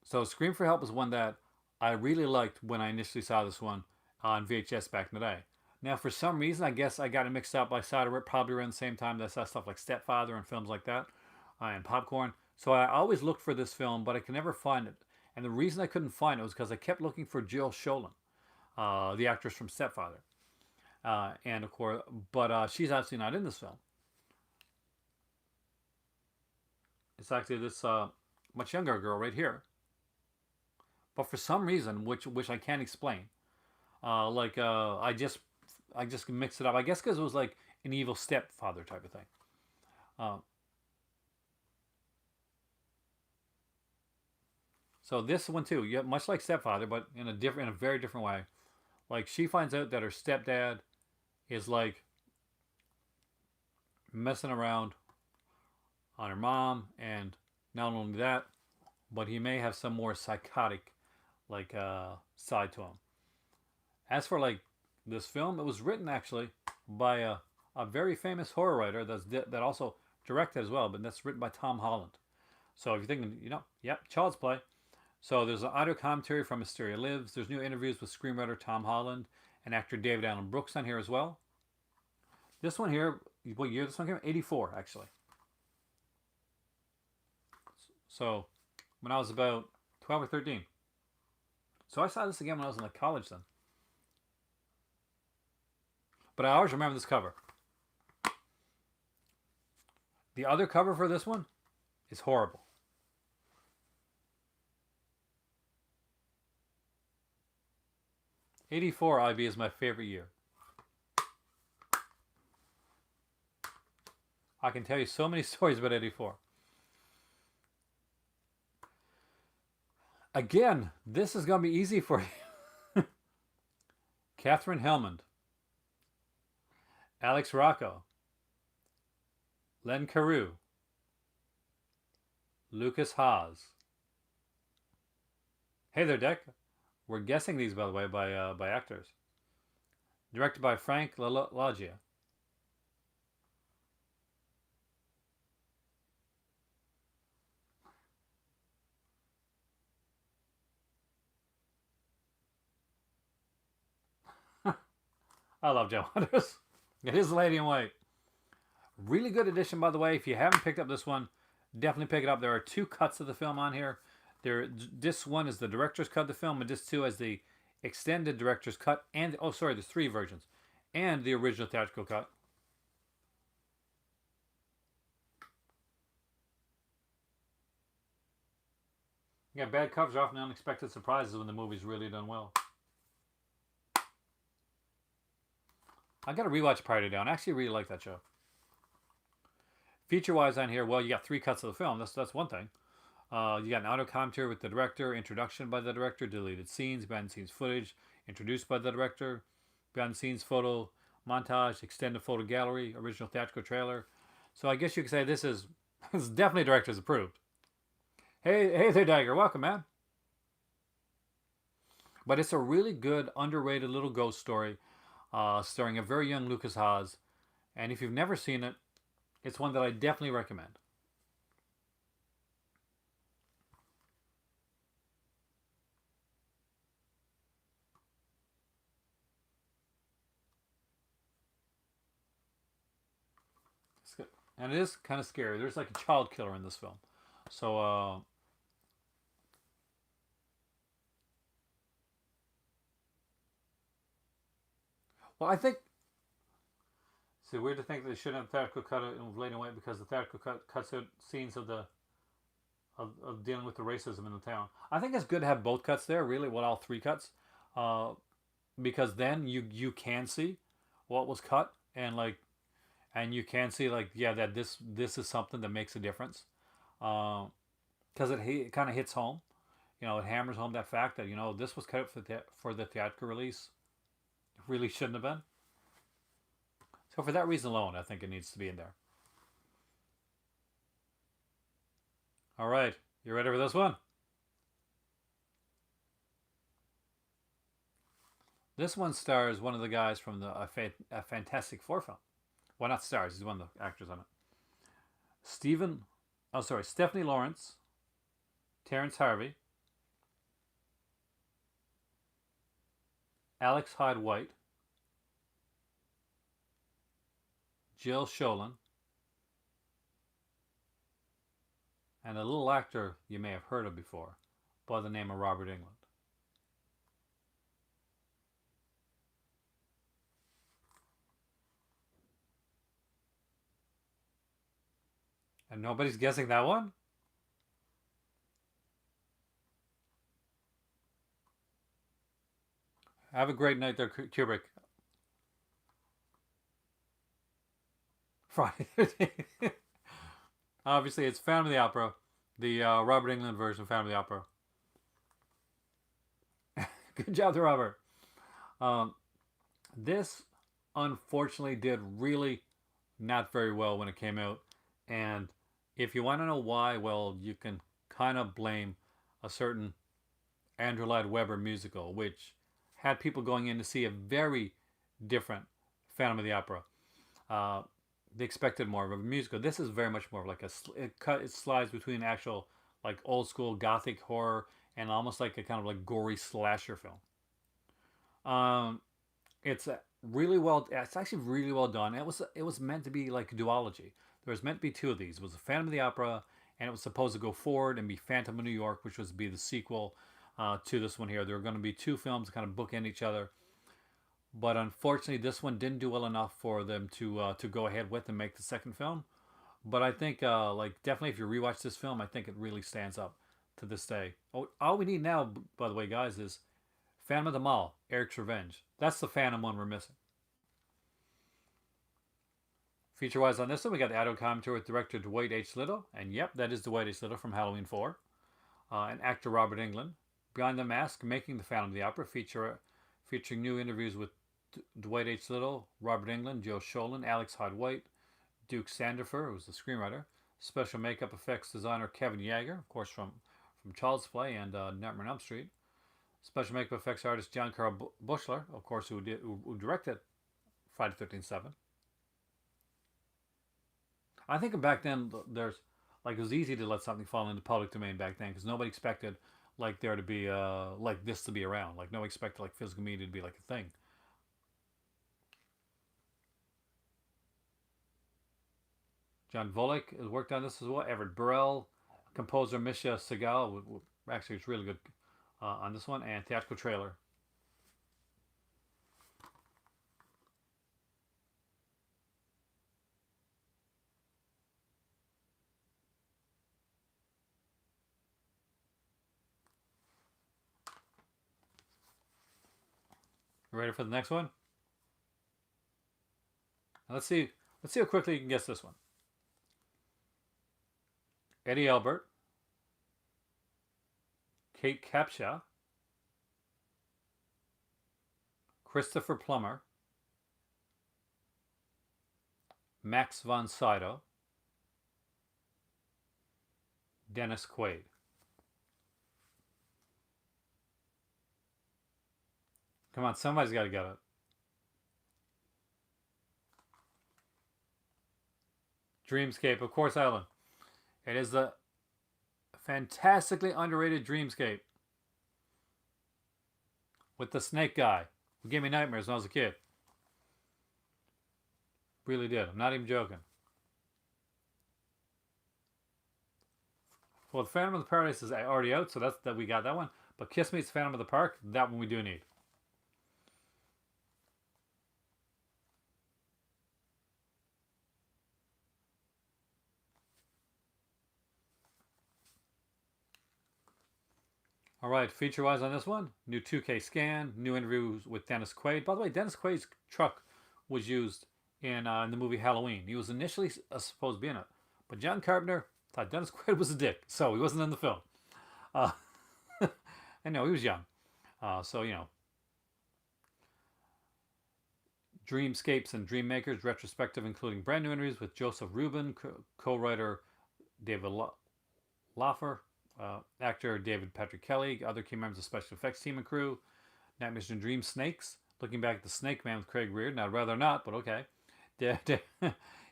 So Scream for Help is one that I really liked when I initially saw this one on VHS back in the day. Now, for some reason, I guess I got it mixed up. I saw it probably around the same time that I saw stuff like Stepfather and films like that, and Popcorn. So I always looked for this film, but I could never find it. And the reason I couldn't find it was because I kept looking for Jill Schoelen, the actress from Stepfather. And of course, but she's actually not in this film. It's actually this much younger girl right here. But for some reason, which I can't explain, I just mixed it up. I guess because it was like an evil stepfather type of thing. So this one too, yeah, much like Stepfather, but in a very different way. Like, she finds out that her stepdad is like messing around on her mom, and not only that, but he may have some more psychotic side to him. As for this film, it was written actually by a very famous horror writer that also directed as well, but that's written by Tom Holland. So if you're thinking, yep, Child's Play. So there's an audio commentary from Hysteria Lives. There's new interviews with screenwriter Tom Holland and actor David Allen Brooks on here as well. This one here, what year this one came out? 84, actually. So when I was about 12 or 13. So I saw this again when I was in college then. But I always remember this cover. The other cover for this one is horrible. '84 IB is my favorite year. I can tell you so many stories about '84. Again, this is going to be easy for you. Catherine Hellman. Alex Rocco. Len Carew. Lucas Haas. Hey there, Deck. We're guessing these, by the way, by actors. Directed by Frank Loggia. I love Joe Hunters. It is Lady in White. Really good edition, by the way. If you haven't picked up this one, definitely pick it up. There are 2 cuts of the film on here. This one is the director's cut of the film, and this 2 is the extended director's cut. And there's 3 versions, and the original theatrical cut. Yeah, bad covers are often unexpected surprises when the movie's really done well. I got to rewatch Party Down. I actually really like that show. Feature-wise on here, well, you got 3 cuts of the film. That's one thing. You got an audio commentary with the director, introduction by the director, deleted scenes, behind-the-scenes footage, introduced by the director, behind-the-scenes photo montage, extended photo gallery, original theatrical trailer. So I guess you could say this is definitely director's approved. Hey there, Dagger. Welcome, man. But it's a really good, underrated little ghost story, starring a very young Lucas Haas. And if you've never seen it, it's one that I definitely recommend. It's good. And it is kind of scary. There's like a child killer in this film. So, well, I think it's weird to think that they shouldn't have theatrical cut it in late and white because the theatrical cut cuts out scenes of of dealing with the racism in the town. I think it's good to have both cuts there, really, well, all three cuts, uh, because then you can see what was cut and you can see like yeah that this is something that makes a difference, because it kind of hits home. It hammers home that fact that this was cut for the theatrical release. It really shouldn't have been. So for that reason alone, I think it needs to be in there. All right, you ready for this one? This one stars one of the guys from a Fantastic Four film. Well, not stars. He's one of the actors on it. Stephen, oh sorry, Stephanie Lawrence, Terrence Harvey, Alex Hyde White, Jill Sholin, and a little actor you may have heard of before by the name of Robert England. And nobody's guessing that one? Have a great night there, Kubrick. Friday the 13th. Obviously, it's Phantom of the Opera, the Robert England version of Phantom of the Opera. Good job to Robert. Um, this, unfortunately, did really not very well when it came out. And if you want to know why, well, you can kind of blame a certain Andrew Lloyd Webber musical, which had people going in to see a very different Phantom of the Opera. Uh, they expected more of a musical. This is very much more like it slides between actual like old school gothic horror and almost like a kind of like gory slasher film. Um, it's really well. It's actually really well done. It was meant to be like a duology. There was meant to be two of these. It was a Phantom of the Opera, and it was supposed to go forward and be Phantom of New York, which was to be the sequel to this one here. There were going to be two films kind of bookend each other, but unfortunately, this one didn't do well enough for them to go ahead with and make the second film. But I think like definitely if you rewatch this film, I think it really stands up to this day. Oh, all we need now, by the way, guys, is Phantom of the Mall, Eric's Revenge. That's the Phantom one we're missing. Feature wise on this one, we got the audio commentary with director Dwight H. Little, and yep, that is Dwight H. Little from Halloween 4, and actor Robert Englund. Behind the Mask, Making the Phantom of the Opera, featuring new interviews with Dwight H. Little, Robert Englund, Joe Sholin, Alex Hyde White, Duke Sandifer, who was the screenwriter, special makeup effects designer Kevin Yeager, of course from Child's Play and Nightmare on Elm Street, special makeup effects artist John Carl Bushler, of course, who directed Friday the 13th 7. I think back then there's like it was easy to let something fall into public domain back then because nobody expected like there to be like this to be around. Like nobody expected like physical media to be like a thing. John Volek has worked on this as well. Everett Burrell, composer Misha Segal, actually it's really good on this one, and theatrical trailer. You ready for the next one? Let's see. Let's see how quickly you can guess this one. Eddie Albert, Kate Capshaw, Christopher Plummer, Max von Sydow, Dennis Quaid. Come on, somebody's got to get it. Dreamscape, of course, Ellen. It is the fantastically underrated Dreamscape with the snake guy who gave me nightmares when I was a kid. Really did. I'm not even joking. Well, the Phantom of the Paradise is already out, so that we got that one. But Kiss Meets Phantom of the Park, that one we do need. All right, feature-wise on this one, new 2K scan, new interviews with Dennis Quaid. By the way, Dennis Quaid's truck was used in the movie Halloween. He was initially supposed to be in it, but John Carpenter thought Dennis Quaid was a dick, so he wasn't in the film. Uh, and no, he was young. So, you know, Dreamscapes and Dreammakers retrospective, including brand new interviews with Joseph Rubin, co-writer David Laffer, actor David Patrick Kelly, other key members of the special effects team and crew. Nightmares and Dream Snakes, looking back at the Snake Man with Craig Reardon. I'd rather not, but okay.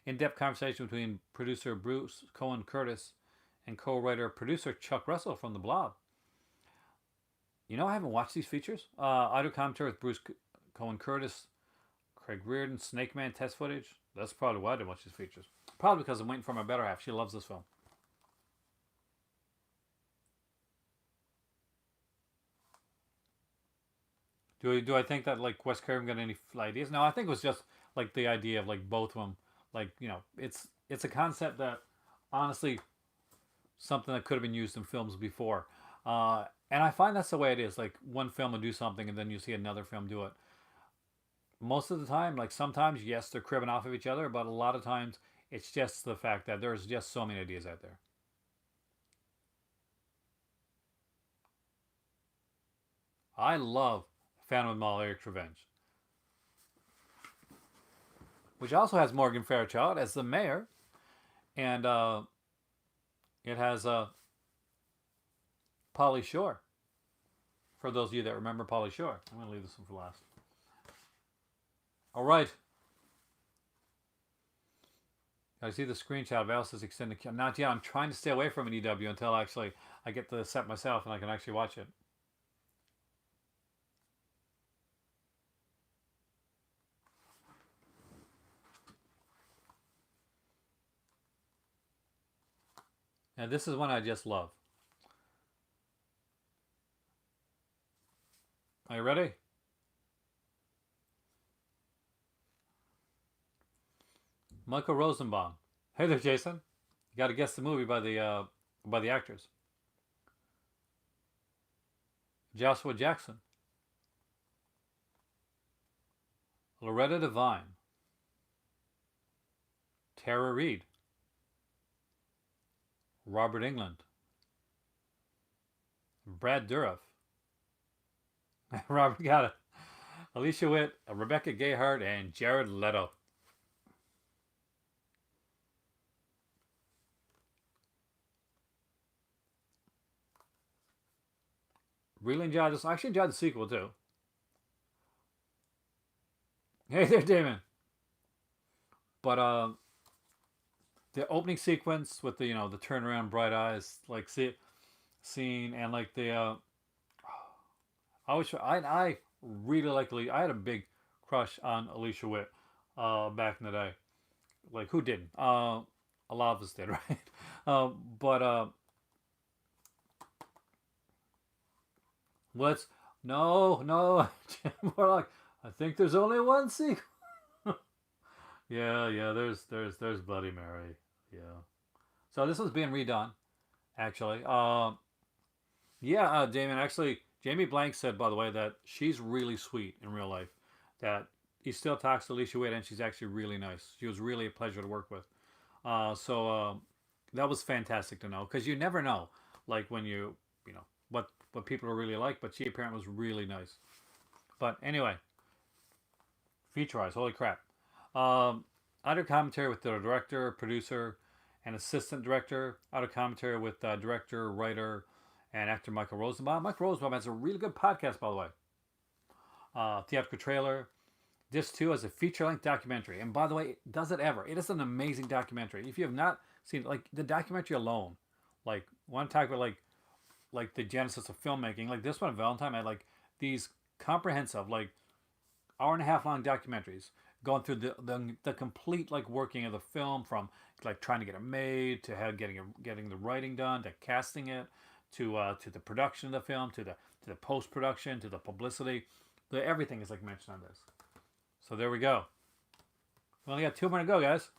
In-depth conversation between producer Bruce Cohen Curtis and co-writer producer Chuck Russell from The Blob. You know, I haven't watched these features. Audio commentary with Bruce Cohen Curtis, Craig Reardon, Snake Man test footage. That's probably why I didn't watch these features. Probably because I'm waiting for my better half. She loves this film. Do I think that like Wes Craven got any ideas? No, I think it was just like the idea of like both of them. Like, you know, it's a concept that honestly something that could have been used in films before. And I find that's the way it is. Like one film will do something and then you see another film do it. Most of the time, like sometimes, yes, they're cribbing off of each other, but a lot of times it's just the fact that there's just so many ideas out there. I love Phantom of the Mall, Eric's Revenge, which also has Morgan Fairchild as the mayor, and it has Pauly Shore. For those of you that remember Pauly Shore, I'm going to leave this one for last. All right. I see the screenshot of Alice's extended. Not yet. I'm trying to stay away from an EW until actually I get the set myself and I can actually watch it. And this is one I just love. Are you ready? Michael Rosenbaum. Hey there, Jason. You got to guess the movie by the actors. Joshua Jackson, Loretta Devine, Tara Reid, Robert England, Brad Dourif. Robert got it. Alicia Witt, Rebecca Gayheart, and Jared Leto. Really enjoyed this. I actually enjoyed the sequel too. Hey there, Damon. But the opening sequence with the the turnaround, bright eyes, like scene, and like the I really like I had a big crush on Alicia Witt back in the day. Like who didn't? A lot of us did, right? But let's no more like I think there's only one sequel. Yeah. There's Bloody Mary. Yeah. So this was being redone, actually. Yeah, Damon. Actually, Jamie Blank said, by the way, that she's really sweet in real life. That he still talks to Alicia Witt, and she's actually really nice. She was really a pleasure to work with. So that was fantastic to know because you never know, like when you know what people are really like. But she apparently was really nice. But anyway, feature eyes. Holy crap. Audio commentary with the director, producer, and assistant director. Audio commentary with director, writer, and actor Michael Rosenbaum. Michael Rosenbaum has a really good podcast, by the way. theatrical trailer. This too is a feature-length documentary, and by the way, does it ever? It is an amazing documentary. If you have not seen like the documentary alone, like one talk about like the genesis of filmmaking, like this one, Valentine, I had like these comprehensive like hour and a half long documentaries going through the complete like working of the film from like trying to get it made to how getting the writing done to casting it to the production of the film to the post production to the publicity. Everything is like mentioned on this. So there we go. We only got 2 more to go, guys.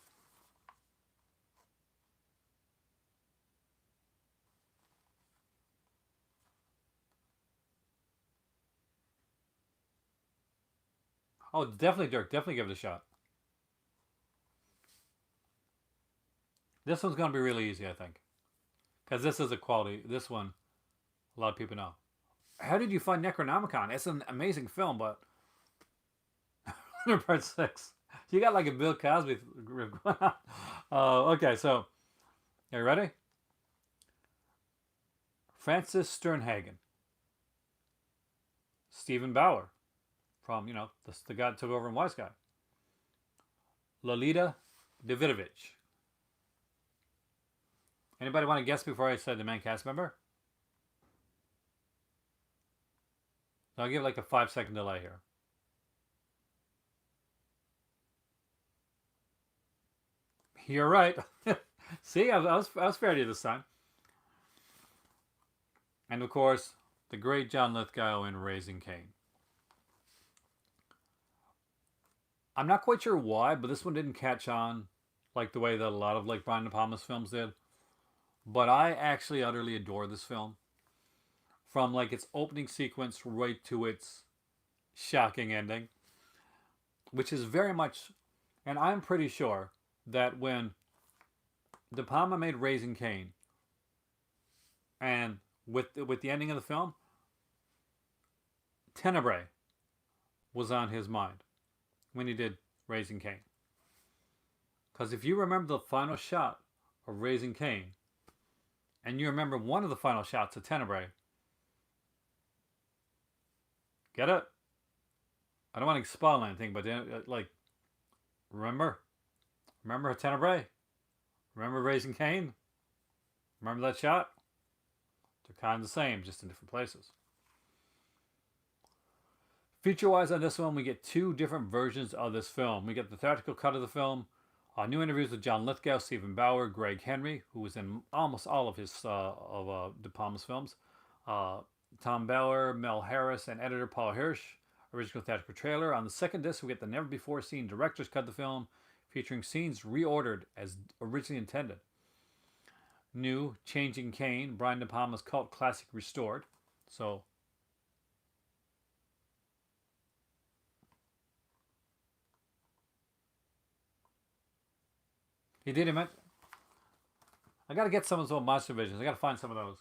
Oh, definitely, Dirk. Definitely give it a shot. This one's going to be really easy, I think. Because this is a quality. This one, a lot of people know. How did you find Necronomicon? It's an amazing film, but part 6. You got like a Bill Cosby riff going on. Okay, so are you ready? Francis Sternhagen, Stephen Bauer, from the guy that took over in Wise Guy. Lolita Davidovich. Anybody want to guess before I said the main cast member? I'll give like a 5-second delay here. You're right. See, I was fair to you this time. And of course, the great John Lithgow in Raising Cain. I'm not quite sure why, but this one didn't catch on like the way that a lot of like Brian De Palma's films did. But I actually utterly adore this film. From like its opening sequence right to its shocking ending. Which is very much, and I'm pretty sure that when De Palma made Raising Cain, and with the ending of the film, Tenebrae was on his mind when he did Raising Cain. Because if you remember the final shot of Raising Cain, and you remember one of the final shots of Tenebrae, get it? I don't want to spoil anything, but like, remember Tenebrae? Remember Raising Cain? Remember that shot? They're kind of the same, just in different places. Feature-wise on this one, we get 2 different versions of this film. We get the theatrical cut of the film, new interviews with John Lithgow, Stephen Bauer, Greg Henry, who was in almost all of his De Palma's films, Tom Bauer, Mel Harris, and editor Paul Hirsch. Original theatrical trailer. On the second disc, we get the never-before-seen director's cut of the film, featuring scenes reordered as originally intended. New, Changing Cain, Brian De Palma's cult classic restored. So, he did him. I got to get some of those old monster visions. I got to find some of those.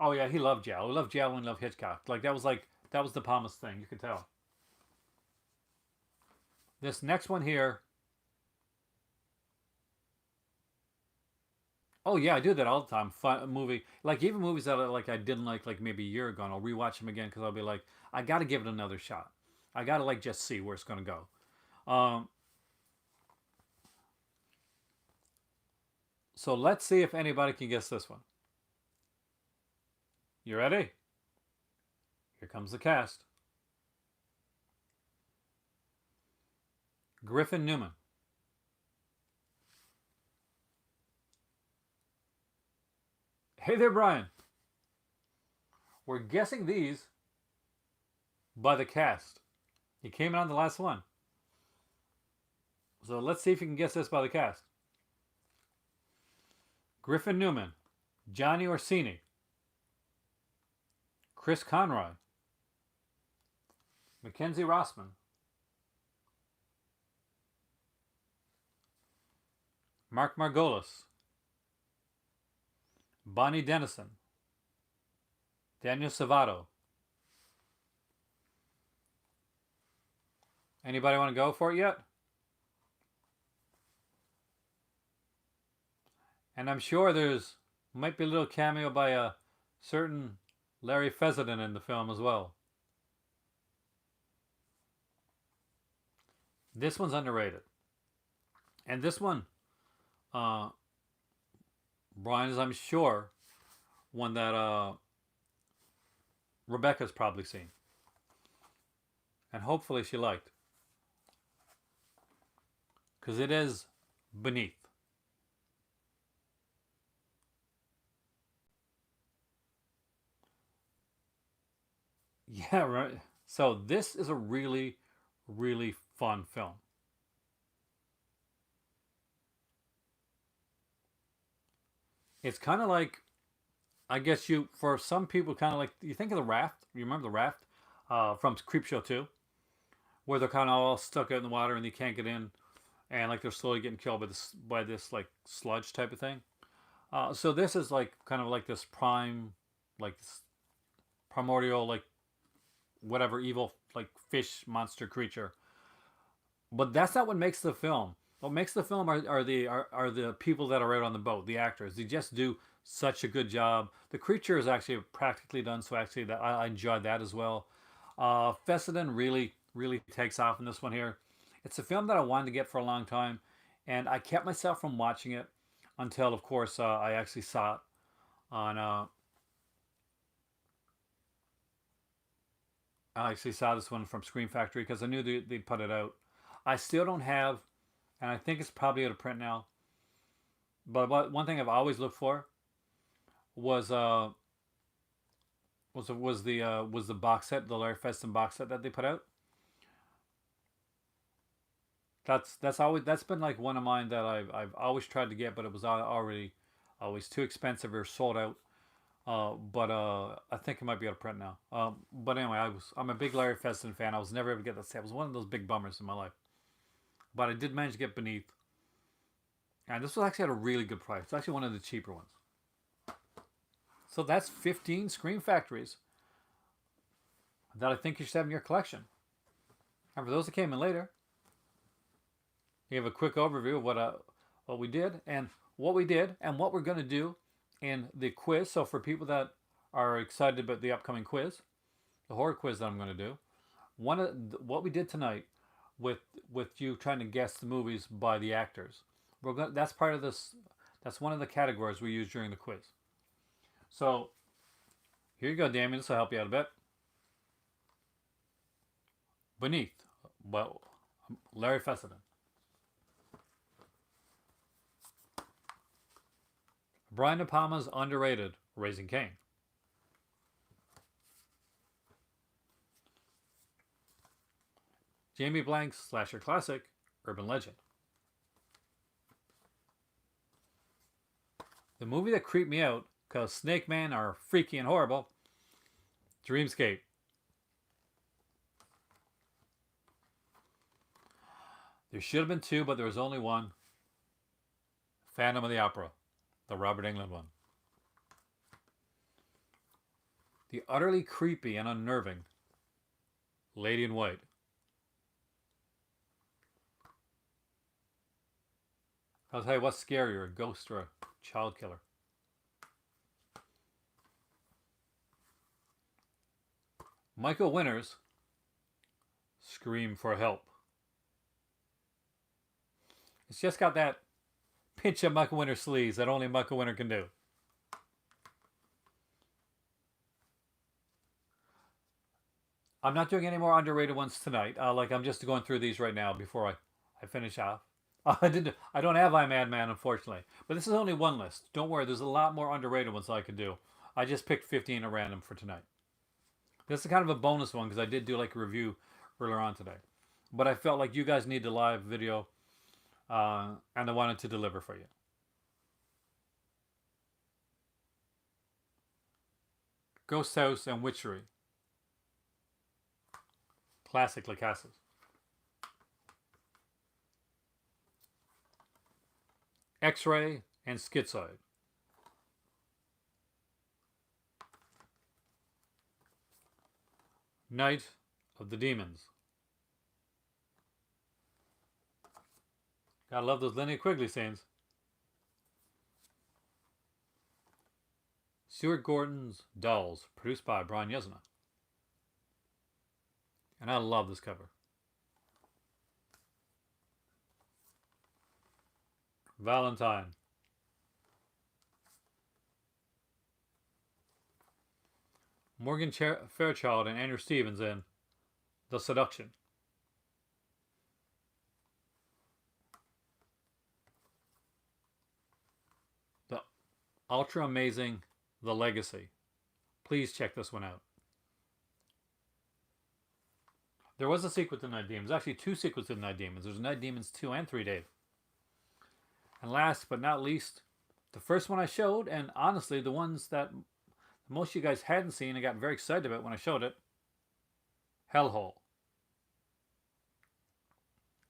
Oh yeah, he loved Giallo. He loved Giallo and loved Hitchcock. That was De Palma's thing. You could tell. This next one here. Oh yeah, I do that all the time. Fun movie, like even movies that I didn't like maybe a year ago, and I'll rewatch them again because I'll be like, I got to give it another shot. I got to like just see where it's gonna go. So let's see if anybody can guess this one. You ready? Here comes the cast. Griffin Newman. Hey there, Brian. We're guessing these by the cast. He came in on the last one. So let's see if you can guess this by the cast. Griffin Newman, Johnny Orsini, Chris Conroy, Mackenzie Rossman, Mark Margolis, Bonnie Dennison, Daniel Savato. Anybody want to go for it yet? And I'm sure might be a little cameo by a certain Larry Fessenden in the film as well. This one's underrated. And this one, uh, Brian, is I'm sure one that Rebecca's probably seen. And hopefully she liked. Because it is Beneath. Yeah, right. So this is a really, really fun film. It's kind of like, I guess you, for some people, kind of like, you think of The Raft. You remember The Raft from Creepshow 2? Where they're kind of all stuck out in the water and they can't get in. And like they're slowly getting killed by this like sludge type of thing. So this is like kind of like this like this primordial, like whatever evil, like fish monster creature. But that's not what makes the film. What makes the film are the people that are out on the boat, the actors. They just do such a good job. The creature is actually practically done, so actually that I enjoyed that as well. Fessenden really takes off in this one here. It's a film that I wanted to get for a long time, and I kept myself from watching it until, of course, I actually saw it on. I actually saw this one from Screen Factory because I knew they'd put it out. I still don't have, and I think it's probably out of print now. But one thing I've always looked for was was the box set, the Larry Feston box set that they put out. That's been like one of mine that I've always tried to get, but it was already always too expensive or sold out. But I think it might be out of print now. But anyway, I'm a big Larry Feston fan. I was never able to get that set. It was one of those big bummers in my life. But I did manage to get Beneath, and this was actually at a really good price. It's actually one of the cheaper ones. So that's 15 Scream Factories that I think you should have in your collection. And for those that came in later, you have a quick overview of what we did and what we're going to do in the quiz. So for people that are excited about the upcoming quiz, the horror quiz that I'm going to do, what we did tonight with you trying to guess the movies by the actors, that's part of this. That's one of the categories we use during the quiz. So here you go, Damien. This will help you out a bit. Beneath, well, Larry Fessenden. Brian De Palma's underrated Raising Cain. Jamie Blank's slasher classic Urban Legend. The movie that creeped me out because Snake Men are freaky and horrible, Dreamscape. There should have been two, but there was only one. Phantom of the Opera, the Robert Englund one. The utterly creepy and unnerving Lady in White. I'll tell you what's scarier, a ghost or a child killer. Michael Winner's Scream for Help. It's just got that pinch of Michael Winner sleeves that only Michael Winner can do. I'm not doing any more underrated ones tonight. Like I'm just going through these right now before I finish off. I don't have I Madman, unfortunately. But this is only one list. Don't worry, there's a lot more underrated ones I could do. I just picked 15 at random for tonight. This is kind of a bonus one because I did do like a review earlier on today. But I felt like you guys need a live video and I wanted to deliver for you. Ghost House and Witchery. Classic Lacasses. X-Ray and Schizoid. Night of the Demons. Gotta love those Linnea Quigley scenes. Stuart Gordon's Dolls, produced by Brian Yesna. And I love this cover. Valentine. Morgan Fairchild and Andrew Stevens in The Seduction. The ultra amazing The Legacy. Please check this one out. There was a sequel to Night Demons. Actually, two sequels to Night Demons. There's Night Demons 2 and 3, Dave. And last but not least, the first one I showed, and honestly, the ones that most of you guys hadn't seen and got very excited about when I showed it, Hellhole.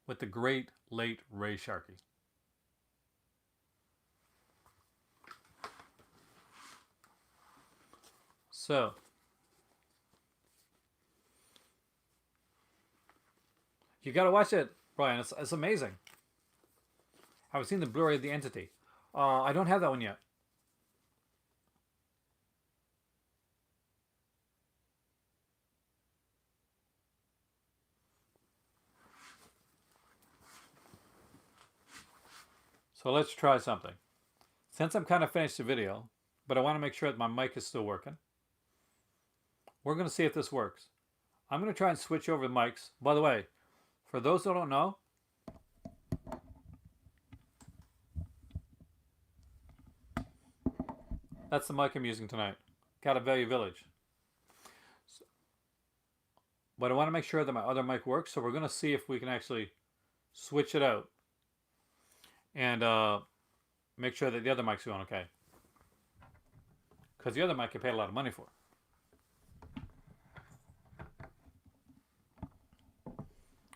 With the great late Ray Sharkey. So, you gotta watch it, Brian. It's amazing. I've seen the Blu-ray of The Entity. I don't have that one yet. So let's try something. Since I'm kind of finished the video, but I want to make sure that my mic is still working, we're going to see if this works. I'm going to try and switch over the mics. By the way, for those who don't know, that's the mic I'm using tonight. Got a Value Village. But I want to make sure that my other mic works, so we're going to see if we can actually switch it out and make sure that the other mic's going okay. Because the other mic I paid a lot of money for.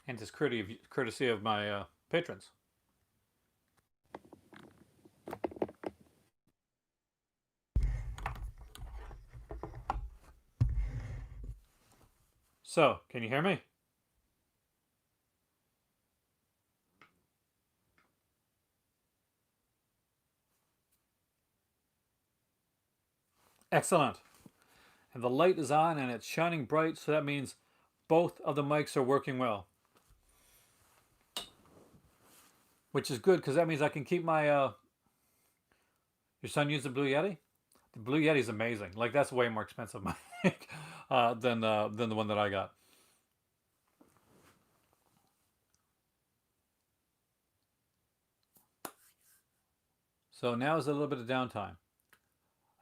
And it's courtesy of my patrons. So, can you hear me? Excellent. And the light is on and it's shining bright, so that means both of the mics are working well. Which is good, because that means I can keep my... Your son used the Blue Yeti? The Blue Yeti is amazing. Like, that's way more expensive mic than the one that I got. So now is a little bit of downtime.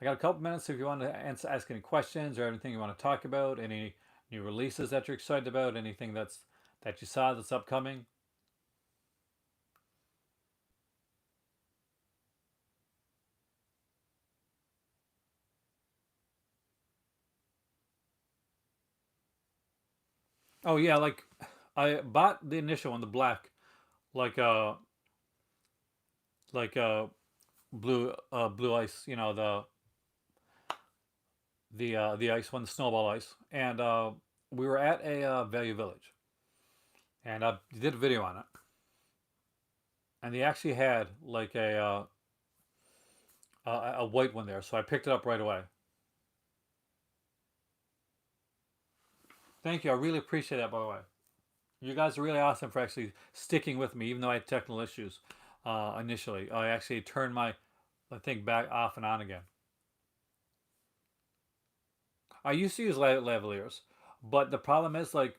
I got a couple minutes if you want to ask any questions or anything you want to talk about, any new releases that you're excited about, anything that you saw that's upcoming. Oh yeah, like I bought the initial one, the black, like blue ice, you know, the ice one, the snowball ice, and we were at a Value Village, and I did a video on it, and they actually had like a white one there, so I picked it up right away. Thank you, I really appreciate that, by the way. You guys are really awesome for actually sticking with me, even though I had technical issues initially. I actually turned my thing back off and on again. I used to use lavaliers, but the problem is, like,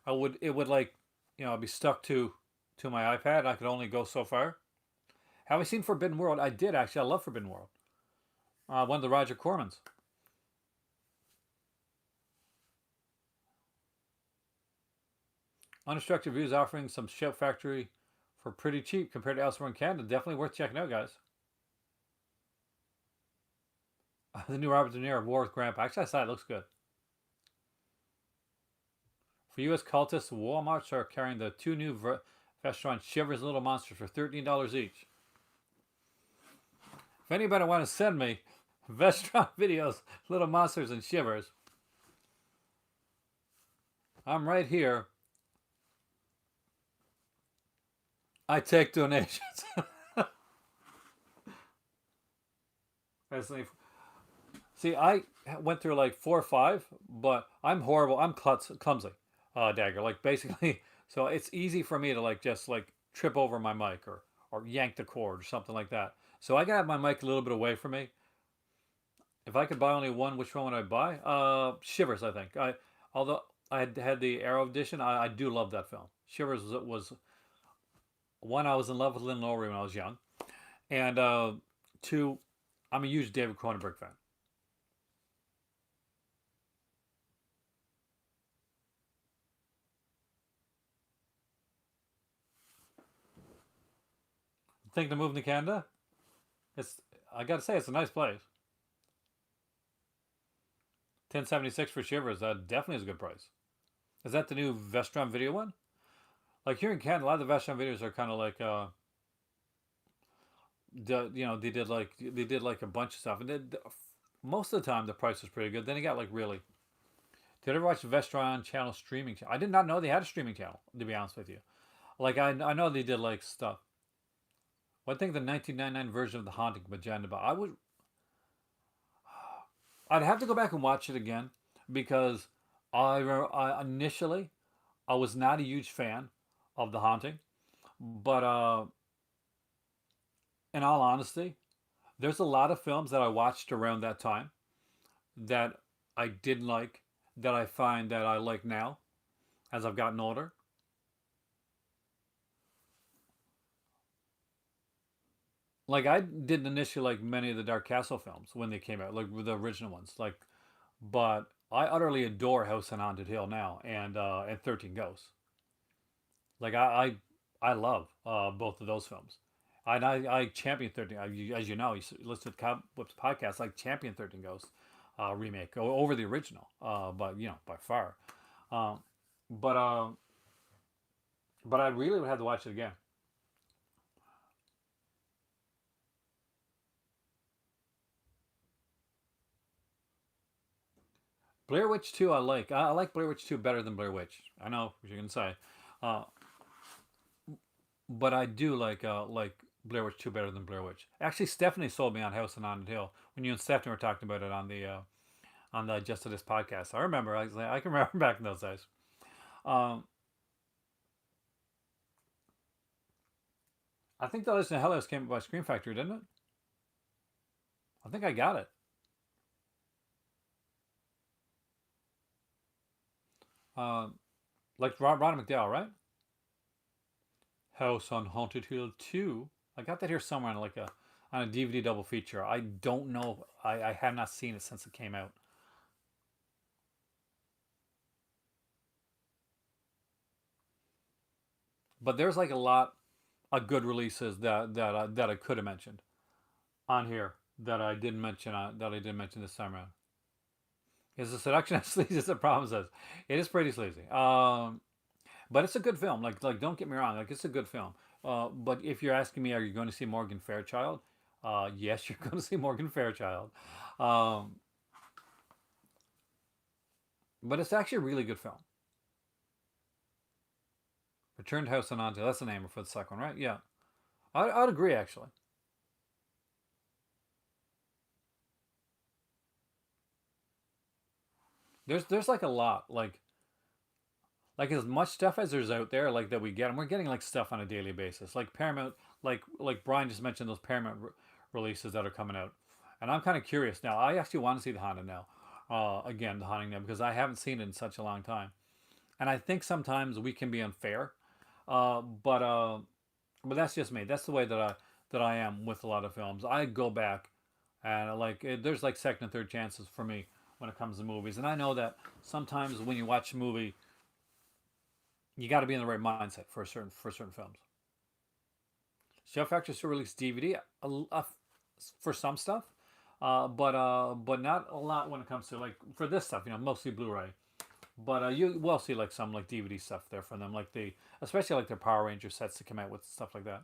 it would like, you know, I'd be stuck to my iPad. I could only go so far. Have I seen Forbidden World? I did actually. I love Forbidden World. One of the Roger Cormans. Unobstructed Views offering some Shout Factory for pretty cheap compared to elsewhere in Canada. Definitely worth checking out, guys. The new Robert De Niro, War with Grandpa. Actually, I saw it. Looks good. For U.S. cultists, Walmarts are carrying the two new Vestron Shivers Little Monsters for $13 each. If anybody want to send me Vestron videos, Little Monsters and Shivers, I'm right here. I take donations. See, I went through like four or five, but I'm horrible. I'm clumsy, dagger. Like basically, so it's easy for me to like just like trip over my mic or yank the cord or something like that. So I gotta have my mic a little bit away from me. If I could buy only one, which one would I buy? Shivers, I think. Although I had the Arrow edition, I do love that film. Shivers was one, I was in love with Lynn Lowry when I was young, and two, I'm a huge David Cronenberg fan. Think to move to Canada? It's I gotta say it's a nice place. 1076 for Shivers. That definitely is a good price. Is that the new Vestron video one? Like here in Canada, a lot of the Vestron videos are kind of like they did like a bunch of stuff, and most of the time the price was pretty good. Then it got like really. Did you ever watch the Vestron channel streaming? I did not know they had a streaming channel. To be honest with you, like I know they did like stuff. Well, I think the 1999 version of The Haunting of Magenta, but I'd have to go back and watch it again because I initially I was not a huge fan of The Haunting, but in all honesty, there's a lot of films that I watched around that time that I didn't like that I find that I like now as I've gotten older. Like I didn't initially like many of the Dark Castle films when they came out, like the original ones. But I utterly adore House on Haunted Hill now and 13 Ghosts. Like I love both of those films. I champion 13. As you know, you listen to Cob Whip's podcast. Like champion 13 Ghosts remake over the original. But by far. Um, but uh, but I really would have to watch it again. Blair Witch 2, I like. I like Blair Witch 2 better than Blair Witch. I know what you're gonna say, uh, but I do like Blair Witch 2 better than Blair Witch. Actually, Stephanie sold me on House and on Hill when you and Stephanie were talking about it on the Just to This podcast. I remember. I can remember back in those days. Um, I think the Legend of Hellhouse came by Scream Factory, didn't it? I think I got it. Uh, like Ron McDowell, right? House on Haunted Hill 2. I got that here somewhere on a DVD double feature. I don't know. I have not seen it since it came out. But there's like a lot of good releases that I could have mentioned on here that I didn't mention this time around. Is the seduction as sleazy as the problem says? It is pretty sleazy. But it's a good film. Like don't get me wrong. Like it's a good film. But if you're asking me, are you going to see Morgan Fairchild? Yes, you're going to see Morgan Fairchild. Um, but it's actually a really good film. Returned House on Ante. That's the name for the second one, right? Yeah, I'd agree actually. There's like a lot like as much stuff as there's out there like that we get, and we're getting like stuff on a daily basis. Like Paramount, like Brian just mentioned those Paramount releases that are coming out, and I'm kind of curious now. I actually want to see the Haunted now, again the Haunting now because I haven't seen it in such a long time, and I think sometimes we can be unfair, uh, but uh, but that's just me. That's the way that I am with a lot of films. I go back and there's like second and third chances for me when it comes to movies, and I know that sometimes when you watch a movie you got to be in the right mindset for certain films. Chef Actors to release DVD for some stuff, but not a lot when it comes to like for this stuff. Mostly Blu-ray. But you will see like some like DVD stuff there from them, like the especially like their Power Ranger sets to come out with stuff like that.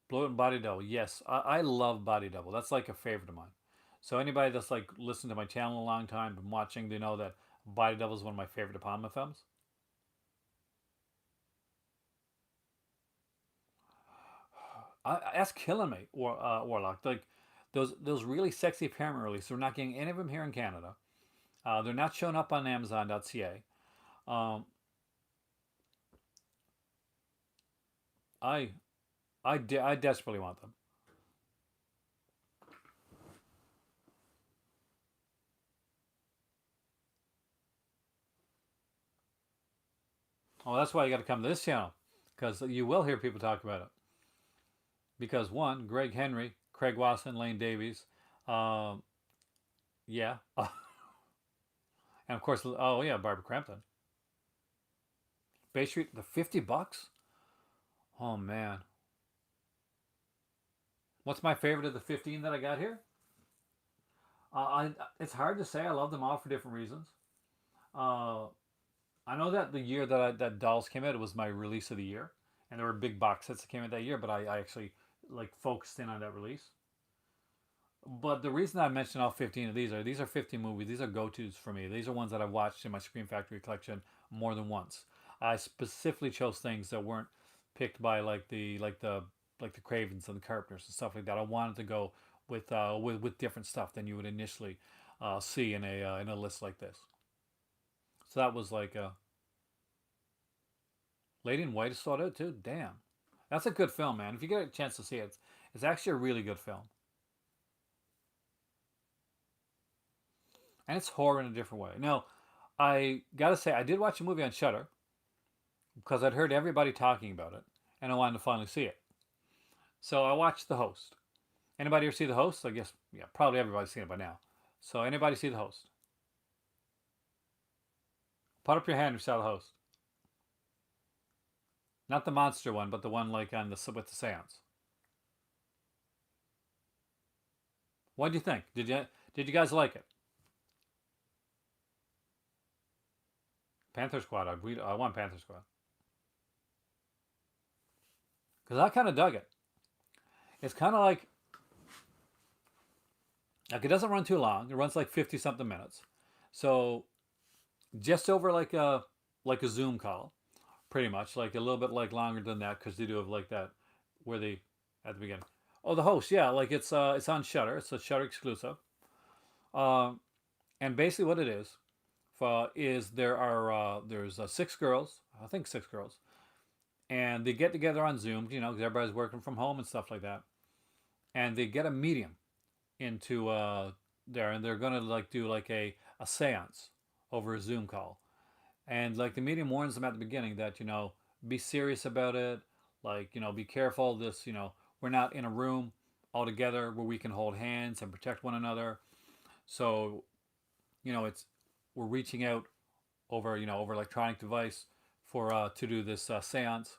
Blow and Body Double, yes, I love Body Double. That's like a favorite of mine. So anybody that's like listened to my channel a long time, been watching, they know that Body Double is one of my favorite De Palma films. That's killing me, Warlock. Like, those really sexy parent releases. We're not getting any of them here in Canada. They're not showing up on Amazon.ca. Um, I I desperately want them. Oh, that's why you got to come to this channel, because you will hear people talk about it. Because one, Greg Henry, Craig Wasson, Lane Davies, um, yeah, and of course, oh yeah, Barbara Crampton. Bay Street, the $50. Oh man, what's my favorite of the 15 that I got here? It's hard to say. I love them all for different reasons. Uh, I know that the year that Dolls came out, it was my release of the year, and there were big box sets that came out that year. But I actually like focused in on that release. But the reason I mentioned all 15 of these are 15 movies. These are go tos for me. These are ones that I've watched in my Scream Factory collection more than once. I specifically chose things that weren't picked by like the Cravens and the Carpenters and stuff like that. I wanted to go with different stuff than you would initially see in a list like this. So that was like Lady in White is sold out too. Damn, that's a good film, man. If you get a chance to see it, it's actually a really good film, and it's horror in a different way. Now, I gotta say, I did watch a movie on Shutter because I'd heard everybody talking about it, and I wanted to finally see it. So I watched The Host. Anybody ever see The Host? I guess yeah, probably everybody's seen it by now. So anybody see The Host? Put up your hand if you saw The Host. Not the monster one, but the one like on the with the seance. What do you think? Did you guys like it? Panther Squad. I want Panther Squad because I kind of dug it. It's kind of like it doesn't run too long. It runs like 50 something minutes, so just over like a Zoom call, pretty much like a little bit like longer than that because they do have like that where they at the beginning. Oh, The Host, yeah, like it's on Shutter. It's a Shutter exclusive. Um, and basically what it is there's six girls, I think six girls, and they get together on Zoom, you know, because everybody's working from home and stuff like that, and they get a medium into there, and they're gonna like do like a séance over a Zoom call, and like the medium warns them at the beginning that be serious about it, like be careful. This we're not in a room all together where we can hold hands and protect one another. So it's we're reaching out over over electronic device for to do this séance,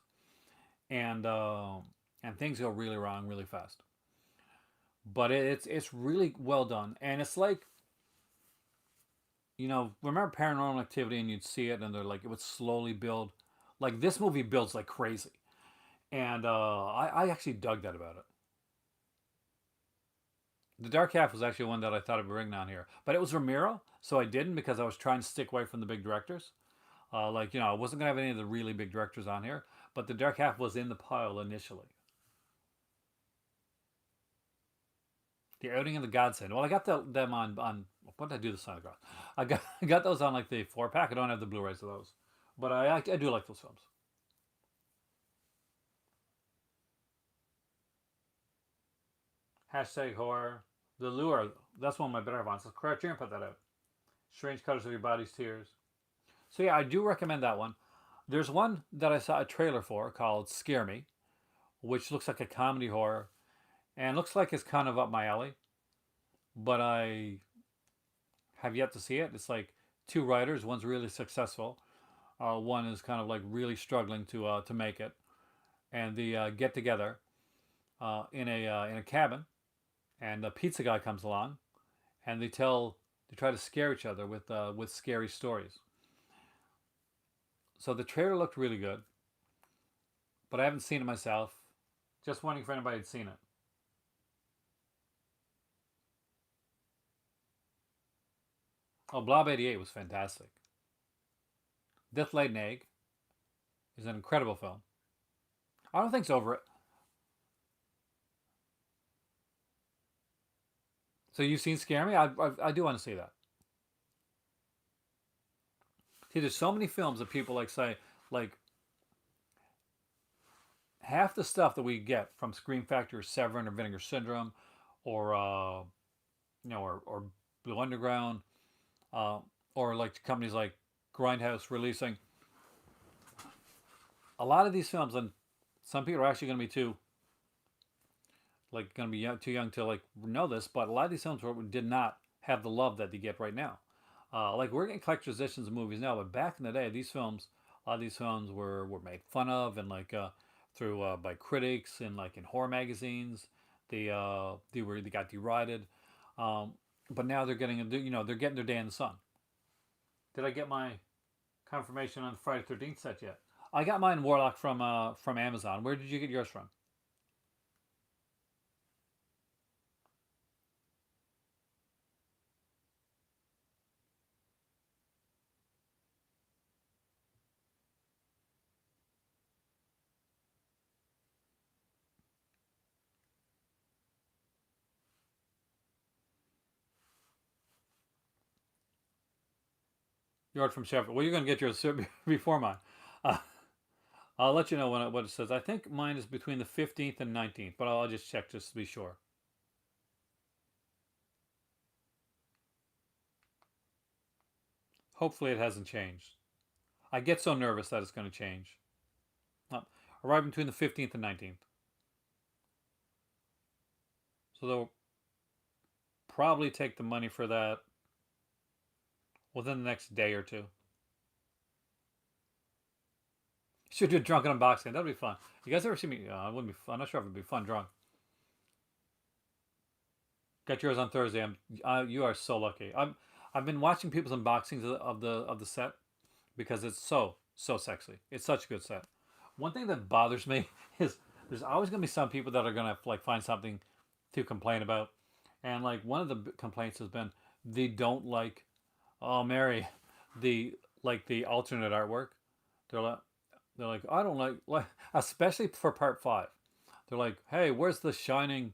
and and things go really wrong really fast. But it's really well done, and it's like remember Paranormal Activity, and you'd see it, and they're like it would slowly build. Like this movie builds like crazy, and I actually dug that about it. The Dark Half was actually one that I thought I'd bring down here, but it was Ramiro, so I didn't because I was trying to stick away from the big directors. Like I wasn't gonna have any of the really big directors on here, but The Dark Half was in the pile initially. The Outing and the Godsend. Well, I got them on what did I do this time? I got those on like the 4 pack. I don't have the Blu-rays of those, but I do like those films. Hashtag horror. The Lure. That's one of my better ones. So Criterion put that out. Strange Colors of Your Body's Tears. So yeah, I do recommend that one. There's one that I saw a trailer for called Scare Me, which looks like a comedy horror and looks like it's kind of up my alley. But I have yet to see it. It's like two writers. One's really successful. One is kind of like really struggling to make it, and they get together in a cabin, and the pizza guy comes along, and they try to scare each other with scary stories. So the trailer looked really good, but I haven't seen it myself. Just wondering if anybody had seen it. Oh, Blob 88 was fantastic. Death Laid an Egg is an incredible film. I don't think it's over it. So you've seen Scare Me? I do want to see that. See, there's so many films that people like say, like half the stuff that we get from Scream Factory or Severin or Vinegar Syndrome or or Blue Underground, uh, or like companies like Grindhouse releasing a lot of these films, and some people are actually going to be going to be too young to like know this, but a lot of these films did not have the love that they get right now. Like we're getting collector's editions of movies now, but back in the day, a lot of these films were made fun of and through by critics and like in horror magazines. They got derided, um, but now they're getting they're getting their day in the sun. Did I get my confirmation on the Friday 13th set yet? I got mine Warlock from Amazon. Where did you get yours from? Yours from Sheffield. Well, you're going to get yours before mine. Uh, I'll let you know what it says. I think mine is between the 15th and 19th, but I'll just check just to be sure. Hopefully, it hasn't changed. I get so nervous that it's going to change. Arrive between the 15th and 19th. So they'll probably take the money for that within the next day or two. Should do a drunken unboxing. That'd be fun. You guys ever see me? I wouldn't be. I'm not sure if it'd be fun drunk. Got yours on Thursday. You are so lucky. I've been watching people's unboxings of the set because it's so sexy. It's such a good set. One thing that bothers me is there's always gonna be some people that are gonna like find something to complain about, and like one of the complaints has been they don't like, oh Mary, the the alternate artwork. They're like they're like I don't like especially for part five. They're like, hey, where's the shining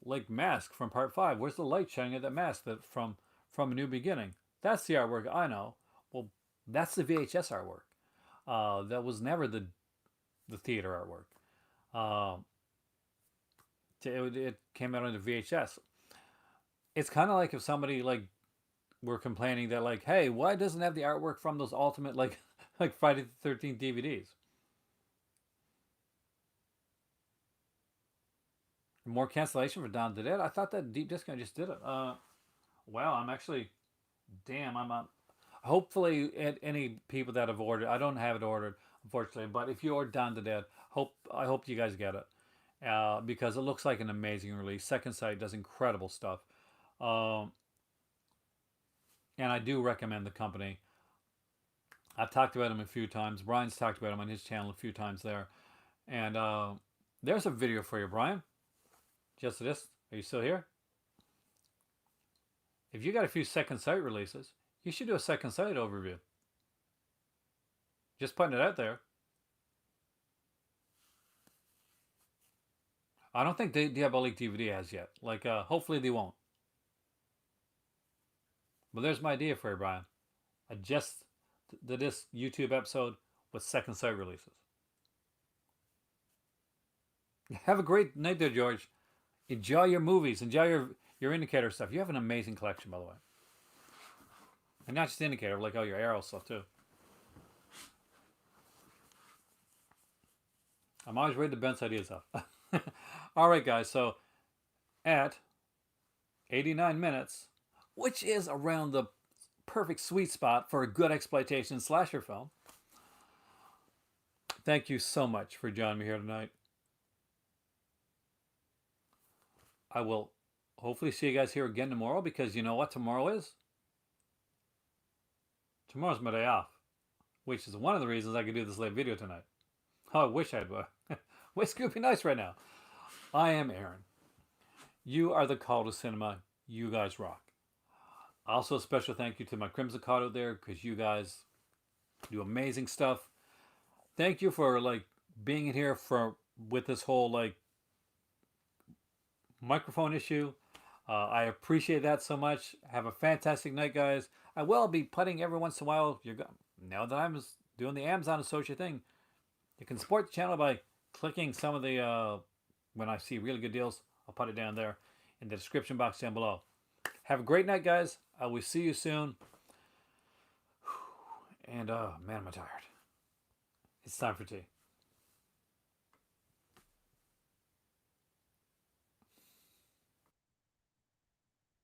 like mask from part five? Where's the light shining at that mask that from a new beginning? That's the artwork I know. Well, that's the VHS artwork. That was never the theater artwork. Um, it came out on the VHS. It's kind of like if somebody like were complaining that like, hey, why doesn't it have the artwork from those ultimate like like Friday the 13th DVDs? More cancellation for Dawn of the Dead. I thought that Deep Discount just did it. Wow, I'm actually damn. I'm on. Hopefully, any people that have ordered, I don't have it ordered, unfortunately. But if you order Dawn of the Dead, I hope you guys get it, because it looks like an amazing release. Second Sight does incredible stuff, um, and I do recommend the company. I've talked about them a few times. Brian's talked about them on his channel a few times there, and there's a video for you, Brian. Just this. Are you still here? If you got a few Second Sight releases, you should do a Second Sight overview. Just putting it out there. I don't think Diabolique DVD has yet. Like, hopefully they won't. But there's my idea for you, Brian. Adjust this YouTube episode with Second Sight releases. Have a great night there, George. Enjoy your movies. Enjoy your indicator stuff. You have an amazing collection, by the way. And not just indicator, like all your arrow stuff, too. I'm always ready to bounce ideas off. All right, guys. So at 89 minutes, which is around the perfect sweet spot for a good exploitation slasher film. Thank you so much for joining me here tonight. I will hopefully see you guys here again tomorrow, because you know what tomorrow is? Tomorrow's my day off, which is one of the reasons I could do this late video tonight. Oh, I wish I'd. Whiskey would be nice right now. I am Aaron. You are the call to cinema. You guys rock. Also, a special thank you to my Crimson Card out there, because you guys do amazing stuff. Thank you for like being in here with this whole like microphone issue. I appreciate that so much. Have a fantastic night, guys. I will be putting every once in a while. Now that I'm doing the Amazon associate thing, you can support the channel by clicking some of the when I see really good deals. I'll put it down there in the description box down below. Have a great night, guys. I will see you soon. And man, am I tired. It's time for tea.